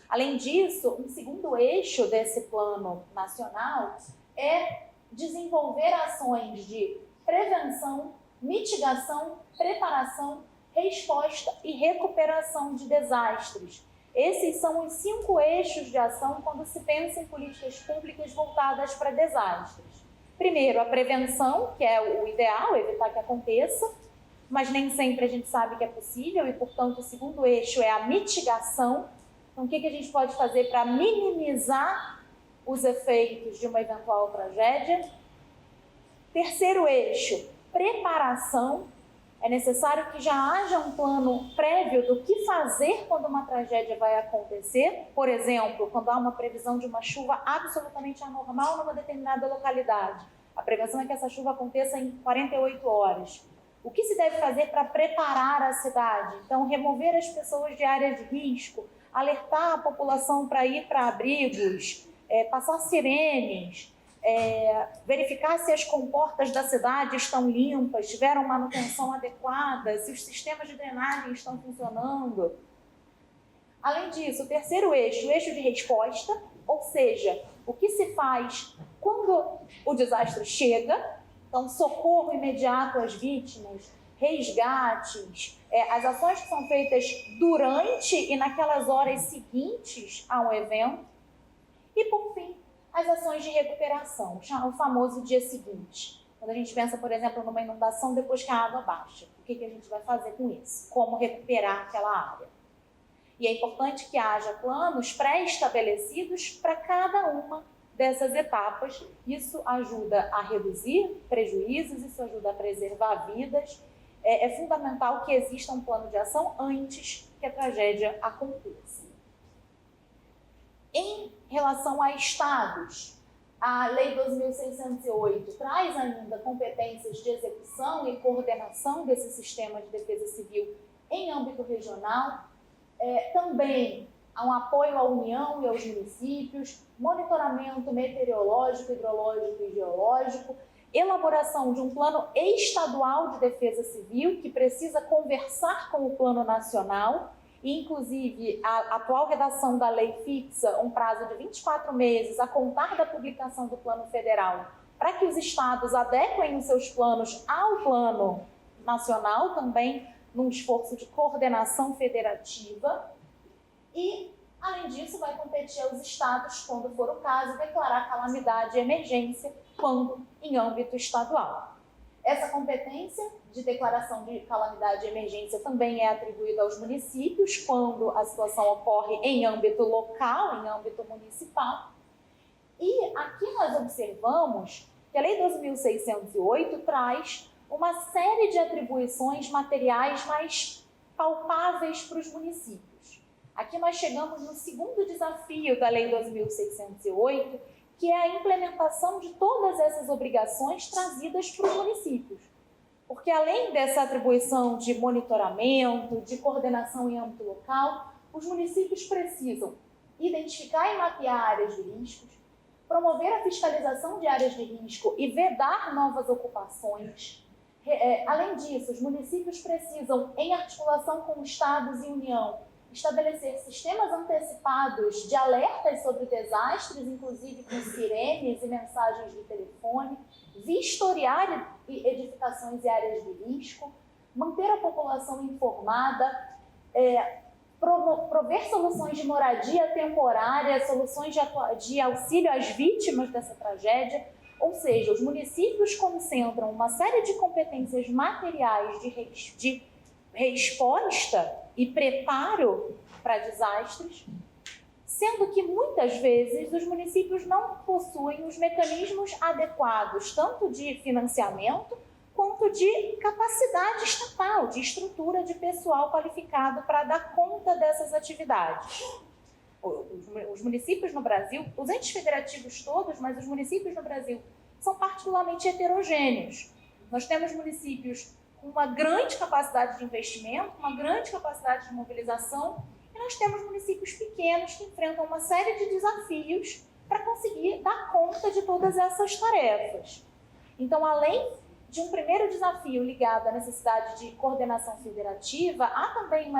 Além disso, um segundo eixo desse plano nacional é desenvolver ações de prevenção, mitigação, preparação, resposta e recuperação de desastres. Esses são os 5 eixos de ação quando se pensa em políticas públicas voltadas para desastres. Primeiro, a prevenção, que é o ideal, evitar que aconteça, mas nem sempre a gente sabe que é possível e, portanto, o segundo eixo é a mitigação. Então, o que a gente pode fazer para minimizar os efeitos de uma eventual tragédia? Terceiro eixo, preparação. É necessário que já haja um plano prévio do que fazer quando uma tragédia vai acontecer. Por exemplo, quando há uma previsão de uma chuva absolutamente anormal numa determinada localidade. A prevenção é que essa chuva aconteça em 48 horas. O que se deve fazer para preparar a cidade? Então, remover as pessoas de áreas de risco, alertar a população para ir para abrigos, passar sirenes, verificar se as comportas da cidade estão limpas, tiveram manutenção adequada, se os sistemas de drenagem estão funcionando. Além disso, o terceiro eixo, o eixo de resposta, ou seja, o que se faz quando o desastre chega, então socorro imediato às vítimas, resgates, as ações que são feitas durante e naquelas horas seguintes a um evento, e por fim, as ações de recuperação, o famoso dia seguinte. Quando a gente pensa, por exemplo, numa inundação depois que a água baixa, o que a gente vai fazer com isso? Como recuperar aquela área? E é importante que haja planos pré-estabelecidos para cada uma dessas etapas. Isso ajuda a reduzir prejuízos, isso ajuda a preservar vidas. É fundamental que exista um plano de ação antes que a tragédia aconteça. Em relação a estados, a Lei 2.608 traz ainda competências de execução e coordenação desse sistema de defesa civil em âmbito regional. Também há um apoio à União e aos municípios, monitoramento meteorológico, hidrológico e geológico, elaboração de um plano estadual de defesa civil que precisa conversar com o plano nacional. Inclusive, a atual redação da lei fixa um prazo de 24 meses a contar da publicação do plano federal para que os estados adequem os seus planos ao plano nacional, também num esforço de coordenação federativa. E, além disso, vai competir aos estados, quando for o caso, declarar calamidade e emergência quando em âmbito estadual. Essa competência de declaração de calamidade e emergência também é atribuída aos municípios quando a situação ocorre em âmbito local, em âmbito municipal. E aqui nós observamos que a Lei 2.608 traz uma série de atribuições materiais mais palpáveis para os municípios. Aqui nós chegamos no segundo desafio da Lei 2.608, que é a implementação de todas essas obrigações trazidas para os municípios. Porque além dessa atribuição de monitoramento, de coordenação em âmbito local, os municípios precisam identificar e mapear áreas de riscos, promover a fiscalização de áreas de risco e vedar novas ocupações. Além disso, os municípios precisam, em articulação com estados e União, estabelecer sistemas antecipados de alertas sobre desastres, inclusive com sirenes e mensagens de telefone, vistoriar edificações e áreas de risco, manter a população informada, prover soluções de moradia temporária, soluções de auxílio às vítimas dessa tragédia. Ou seja, os municípios concentram uma série de competências materiais de resposta e preparo para desastres, sendo que muitas vezes os municípios não possuem os mecanismos adequados, tanto de financiamento quanto de capacidade estatal, de estrutura de pessoal qualificado para dar conta dessas atividades. Os municípios no Brasil, os entes federativos todos, mas os municípios no Brasil são particularmente heterogêneos. Nós temos municípios com uma grande capacidade de investimento, uma grande capacidade de mobilização, e nós temos municípios pequenos que enfrentam uma série de desafios para conseguir dar conta de todas essas tarefas. Então, além de um primeiro desafio ligado à necessidade de coordenação federativa, há também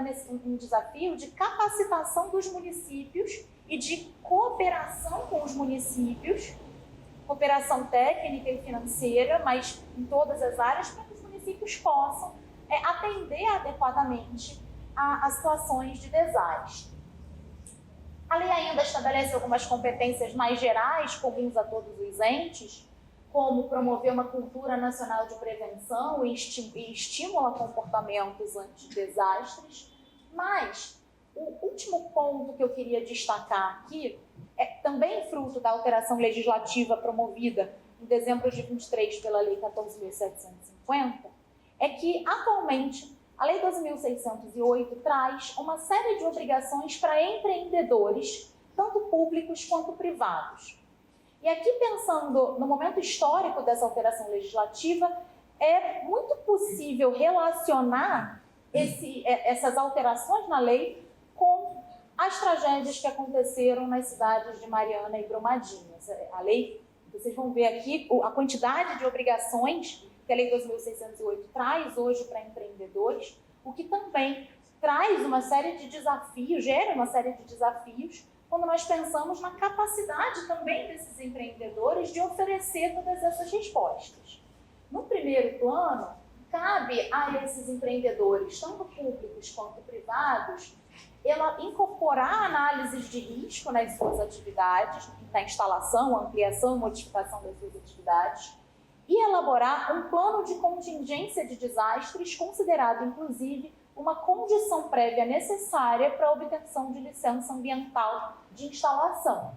um desafio de capacitação dos municípios e de cooperação com os municípios, cooperação técnica e financeira, mas em todas as áreas, para que os municípios possam atender adequadamente a situações de desastre. A lei ainda estabelece algumas competências mais gerais comuns a todos os entes, como promover uma cultura nacional de prevenção e estímulo a comportamentos anti-desastres. Mas o último ponto que eu queria destacar aqui é também fruto da alteração legislativa promovida em dezembro de 23 pela Lei 14.750, é que, atualmente, a Lei 12.608 traz uma série de obrigações para empreendedores, tanto públicos quanto privados. E aqui, pensando no momento histórico dessa alteração legislativa, é muito possível relacionar essas alterações na lei com as tragédias que aconteceram nas cidades de Mariana e Brumadinho. A lei, vocês vão ver aqui a quantidade de obrigações que a Lei 2.608 traz hoje para empreendedores, o que também traz uma série de desafios, gera uma série de desafios, quando nós pensamos na capacidade também desses empreendedores de oferecer todas essas respostas. No primeiro plano, cabe a esses empreendedores, tanto públicos quanto privados, ela incorporar análises de risco nas suas atividades, na instalação, ampliação e modificação das suas atividades, e elaborar um plano de contingência de desastres, considerado, inclusive, uma condição prévia necessária para a obtenção de licença ambiental de instalação.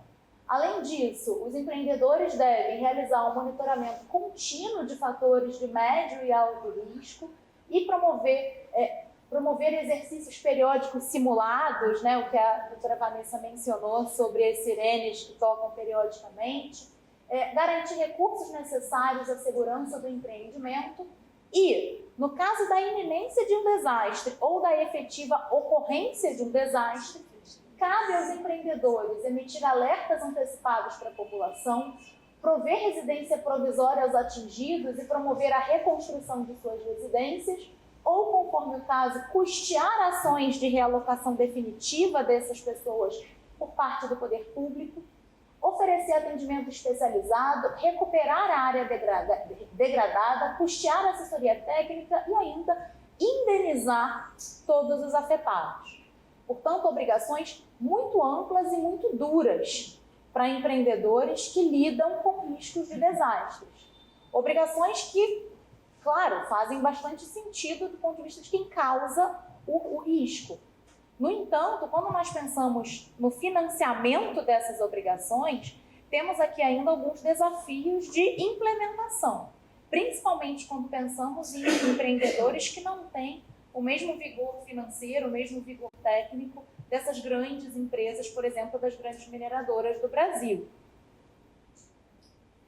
Além disso, os empreendedores devem realizar um monitoramento contínuo de fatores de médio e alto risco e promover exercícios periódicos simulados, né, o que a doutora Vanessa mencionou sobre as sirenes que tocam periodicamente, garantir recursos necessários à segurança do empreendimento e, no caso da iminência de um desastre ou da efetiva ocorrência de um desastre, cabe aos empreendedores emitir alertas antecipados para a população, prover residência provisória aos atingidos e promover a reconstrução de suas residências ou, conforme o caso, custear ações de realocação definitiva dessas pessoas por parte do poder público, oferecer atendimento especializado, recuperar a área degradada, custear assessoria técnica e ainda indenizar todos os afetados. Portanto, obrigações muito amplas e muito duras para empreendedores que lidam com riscos de desastres. Obrigações que, claro, fazem bastante sentido do ponto de vista de quem causa o risco. No entanto, quando nós pensamos no financiamento dessas obrigações, temos aqui ainda alguns desafios de implementação, principalmente quando pensamos em empreendedores que não têm o mesmo vigor financeiro, o mesmo vigor técnico dessas grandes empresas, por exemplo, das grandes mineradoras do Brasil.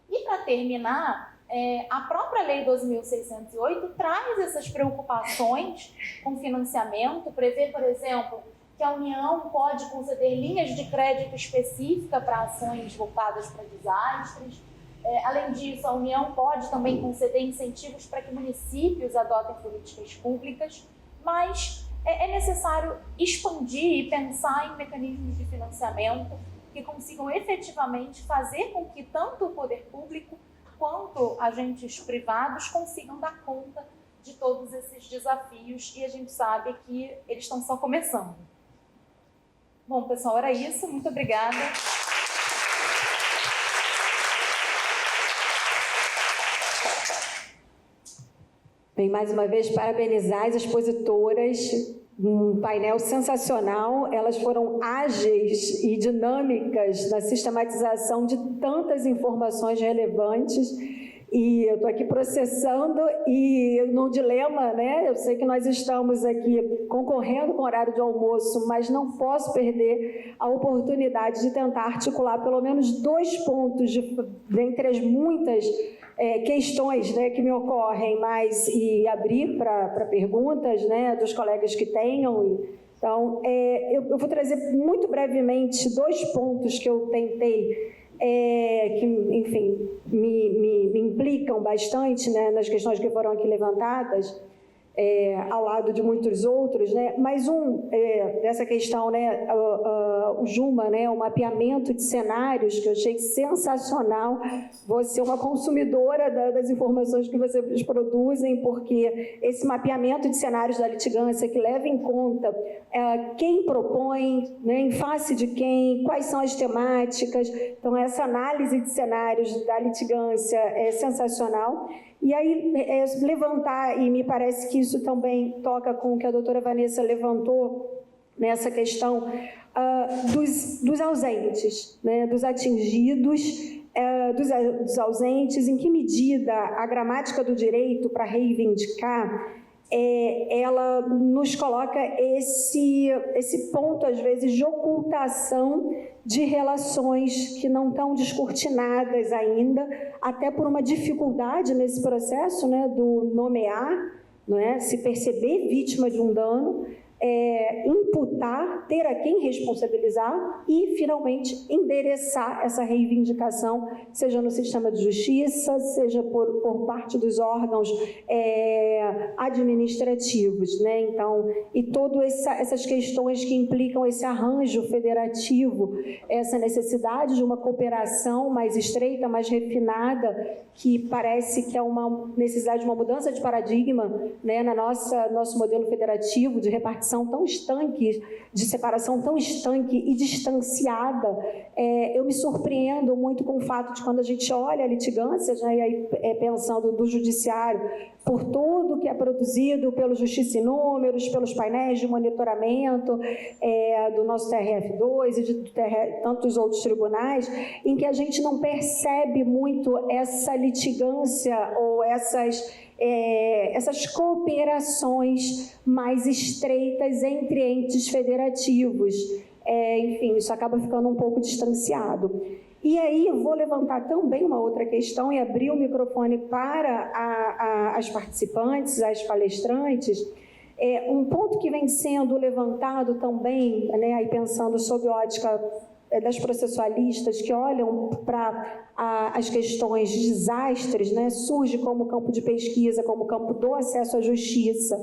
E para terminar, a própria Lei 12.608 traz essas preocupações com financiamento, prevê, por exemplo, que a União pode conceder linhas de crédito específica para ações voltadas para desastres. Além disso, a União pode também conceder incentivos para que municípios adotem políticas públicas, mas é necessário expandir e pensar em mecanismos de financiamento que consigam efetivamente fazer com que tanto o poder público quanto agentes privados consigam dar conta de todos esses desafios, e a gente sabe que eles estão só começando. Bom, pessoal, era isso. Muito obrigada. Bem, mais uma vez, parabenizar as expositoras. Um painel sensacional, elas foram ágeis e dinâmicas na sistematização de tantas informações relevantes, e eu estou aqui processando e no dilema, né? Eu sei que nós estamos aqui concorrendo com o horário de almoço, mas não posso perder a oportunidade de tentar articular pelo menos 2 pontos dentre as muitas questões, né, que me ocorrem, e abrir para perguntas, né, dos colegas que tenham. Então, eu vou trazer muito brevemente 2 pontos que eu tentei, que, enfim, me implicam bastante, né, nas questões que foram aqui levantadas, ao lado de muitos outros, né, mas dessa questão, né, o Juma, né, o mapeamento de cenários, que eu achei sensacional. Vou ser uma consumidora das informações que vocês produzem, porque esse mapeamento de cenários da litigância que leva em conta quem propõe, né, em face de quem, quais são as temáticas. Então, essa análise de cenários da litigância é sensacional. E aí, levantar, e me parece que isso também toca com o que a doutora Vanessa levantou, nessa questão dos ausentes, né, dos atingidos, dos ausentes, em que medida a gramática do direito para reivindicar, ela nos coloca esse ponto, às vezes, de ocultação de relações que não estão descortinadas ainda, até por uma dificuldade nesse processo, né, do nomear, não é? Se perceber vítima de um dano, imputar, ter a quem responsabilizar e, finalmente, endereçar essa reivindicação, seja no sistema de justiça, seja por parte dos órgãos administrativos, né? Então, e todas essas questões que implicam esse arranjo federativo, essa necessidade de uma cooperação mais estreita, mais refinada, que parece que é uma necessidade de uma mudança de paradigma, né, nosso modelo federativo de repartição tão estanque, de separação tão estanque e distanciada. Eu me surpreendo muito com o fato de quando a gente olha a litigância, né, e aí, pensando do judiciário, por tudo que é produzido pelo Justiça em Números, pelos painéis de monitoramento do nosso TRF2 e de tantos outros tribunais, em que a gente não percebe muito essa litigância ou essas cooperações mais estreitas entre entes federativos. Enfim, isso acaba ficando um pouco distanciado. E aí eu vou levantar também uma outra questão e abrir o microfone para as participantes, as palestrantes. Um ponto que vem sendo levantado também, né, aí pensando sob ótica das processualistas que olham para as questões de desastres, né, surge como campo de pesquisa, como campo do acesso à justiça,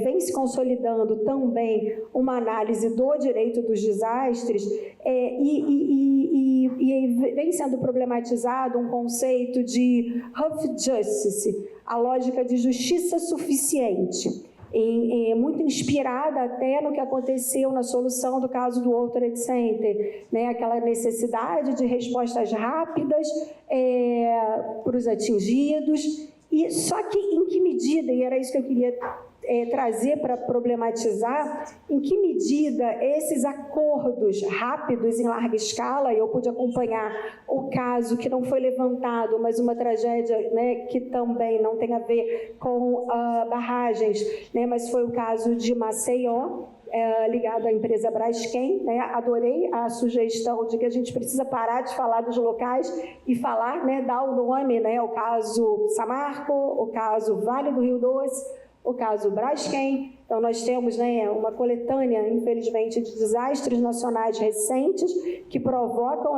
vem se consolidando também uma análise do direito dos desastres e vem sendo problematizado um conceito de rough justice, a lógica de justiça suficiente. Muito inspirada até no que aconteceu na solução do caso do World Trade Center, né? Aquela necessidade de respostas rápidas para os atingidos, e só que em que medida, e era isso que eu queria trazer para problematizar, em que medida esses acordos rápidos em larga escala, e eu pude acompanhar o caso que não foi levantado, mas uma tragédia, né, que também não tem a ver com barragens, né, mas foi o caso de Maceió, ligado à empresa Braskem, né? Adorei a sugestão de que a gente precisa parar de falar dos locais e falar, né, dar o nome, né, o caso Samarco, o caso Vale do Rio Doce, o caso Braskem. Então, nós temos, né, uma coletânea, infelizmente, de desastres nacionais recentes que provocam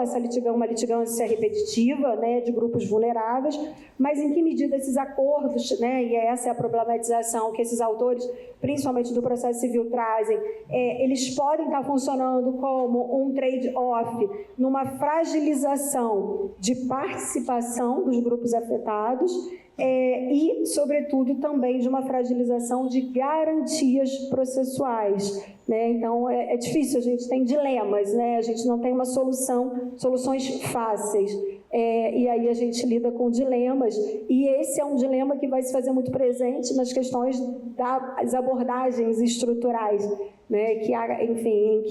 uma litigância repetitiva, né, de grupos vulneráveis, mas em que medida esses acordos, né, e essa é a problematização que esses autores, principalmente do processo civil, trazem, eles podem estar funcionando como um trade-off numa fragilização de participação dos grupos afetados, e, sobretudo, também de uma fragilização de garantias processuais, né? Então, é difícil, a gente tem dilemas, né? A gente não tem soluções fáceis, e aí a gente lida com dilemas, e esse é um dilema que vai se fazer muito presente nas questões das abordagens estruturais, né, enfim,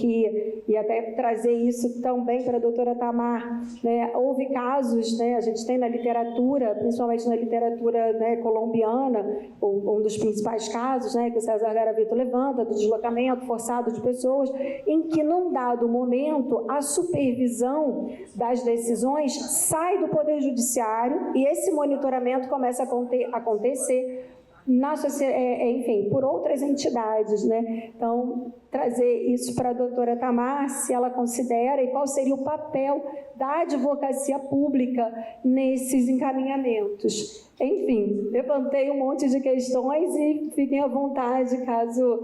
e até trazer isso também para a doutora Tamar, né, houve casos, né, a gente tem na literatura, principalmente na literatura, né, colombiana, um dos principais casos, né, que o César Garavito levanta, do deslocamento forçado de pessoas, em que, num dado momento, a supervisão das decisões sai do Poder Judiciário e esse monitoramento começa a acontecer enfim, por outras entidades, né? Então, trazer isso para a doutora Tamar, se ela considera, e qual seria o papel da advocacia pública nesses encaminhamentos. Enfim, levantei um monte de questões e fiquem à vontade, caso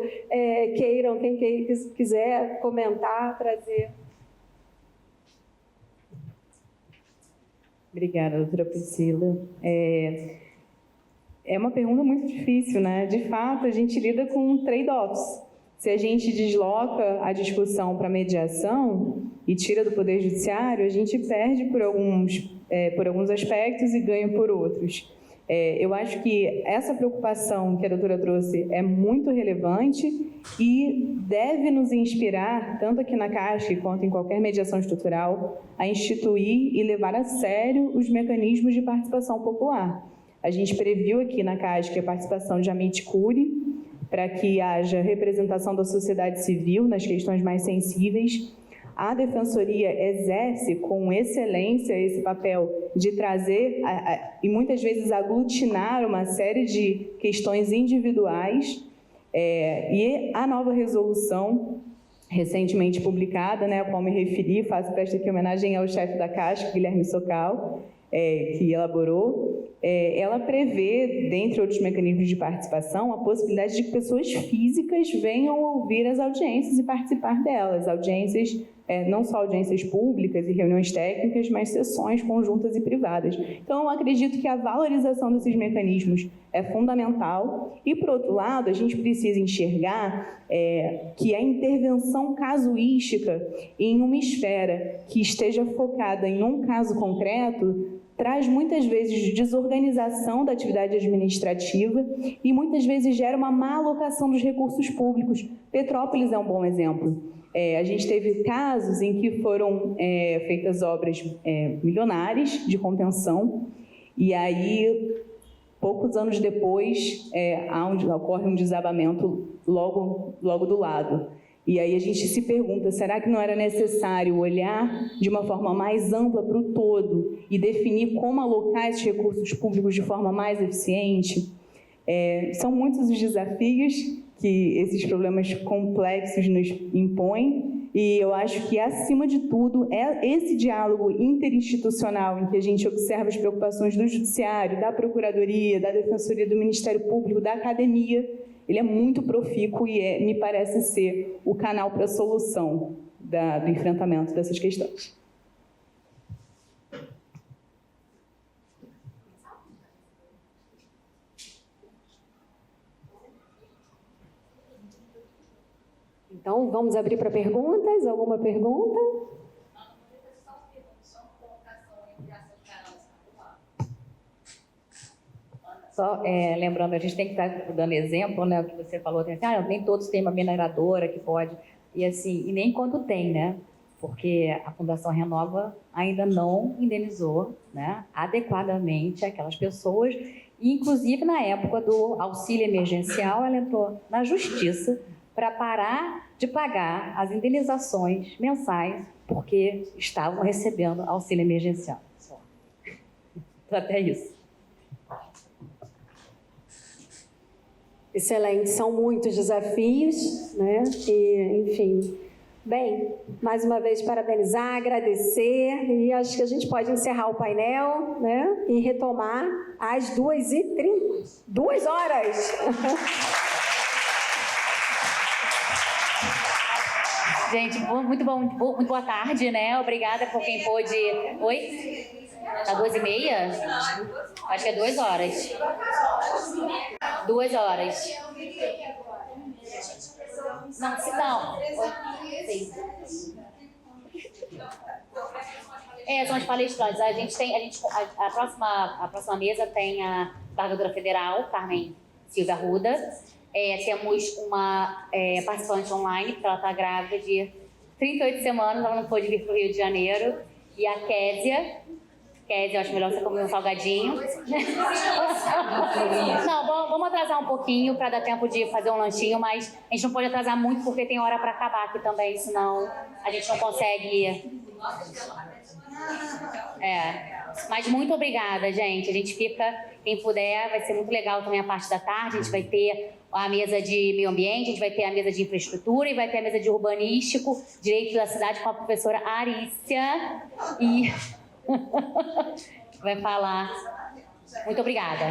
queiram, quem quiser comentar, trazer. Obrigada, doutora Priscila. É uma pergunta muito difícil, né? De fato, a gente lida com trade-offs. Se a gente desloca a discussão para a mediação e tira do Poder Judiciário, a gente perde por alguns aspectos e ganha por outros. Eu acho que essa preocupação que a doutora trouxe é muito relevante e deve nos inspirar, tanto aqui na CASC quanto em qualquer mediação estrutural, a instituir e levar a sério os mecanismos de participação popular. A gente previu aqui na CASC a participação de Amit Curi, para que haja representação da sociedade civil nas questões mais sensíveis. A Defensoria exerce com excelência esse papel de trazer e muitas vezes aglutinar uma série de questões individuais, e a nova resolução recentemente publicada, a qual me referi, presto aqui homenagem ao chefe da CASC, Guilherme Socal, que elaborou, ela prevê, dentre outros mecanismos de participação, a possibilidade de que pessoas físicas venham ouvir as audiências e participar delas. Audiências, não só audiências públicas e reuniões técnicas, mas sessões conjuntas e privadas. Então, eu acredito que a valorização desses mecanismos é fundamental. E, por outro lado, a gente precisa enxergar que a intervenção casuística em uma esfera que esteja focada em um caso concreto traz muitas vezes desorganização da atividade administrativa e muitas vezes gera uma má alocação dos recursos públicos. Petrópolis é um bom exemplo. A gente teve casos em que foram feitas obras milionárias de contenção e aí, poucos anos depois, ocorre um desabamento logo do lado. E aí a gente se pergunta, será que não era necessário olhar de uma forma mais ampla para o todo e definir como alocar esses recursos públicos de forma mais eficiente? São muitos os desafios que esses problemas complexos nos impõem e eu acho que, acima de tudo, esse diálogo interinstitucional em que a gente observa as preocupações do Judiciário, da Procuradoria, da Defensoria, do Ministério Público, da Academia, ele é muito profícuo e me parece ser o canal para a solução do enfrentamento dessas questões. Então, vamos abrir para perguntas. Alguma pergunta? Só lembrando, a gente tem que estar dando exemplo, né? O que você falou, nem todos têm uma mineradora que pode, e assim, e nem quando tem, né? Porque a Fundação Renova ainda não indenizou, né, adequadamente aquelas pessoas, inclusive na época do auxílio emergencial, ela entrou na justiça para parar de pagar as indenizações mensais porque estavam recebendo auxílio emergencial. Só. Então, até isso. Excelente, são muitos desafios, né? E, enfim. Bem, mais uma vez parabenizar, agradecer, e acho que a gente pode encerrar o painel, né? E retomar às 2h30. 2 horas! Gente, muito bom, muito boa tarde, né? Obrigada por quem pôde... Oi? Tá 2h30? Acho que é 2 horas. 2 horas. Não, se não. Sim. São as palestrantes. A próxima mesa tem a Embargadora Federal, Carmen Silva Arruda. Temos uma participante online, porque ela está grávida de 38 semanas, ela não pôde vir para o Rio de Janeiro. E a Késia, eu acho melhor você comer um salgadinho. Não, vamos atrasar um pouquinho para dar tempo de fazer um lanchinho, mas a gente não pode atrasar muito porque tem hora para acabar aqui também, senão a gente não consegue... Mas muito obrigada, gente. A gente fica, quem puder, vai ser muito legal também a parte da tarde. A gente vai ter a mesa de meio ambiente, a gente vai ter a mesa de infraestrutura e vai ter a mesa de urbanístico, direito da cidade, com a professora Arícia. E vai falar. Muito obrigada.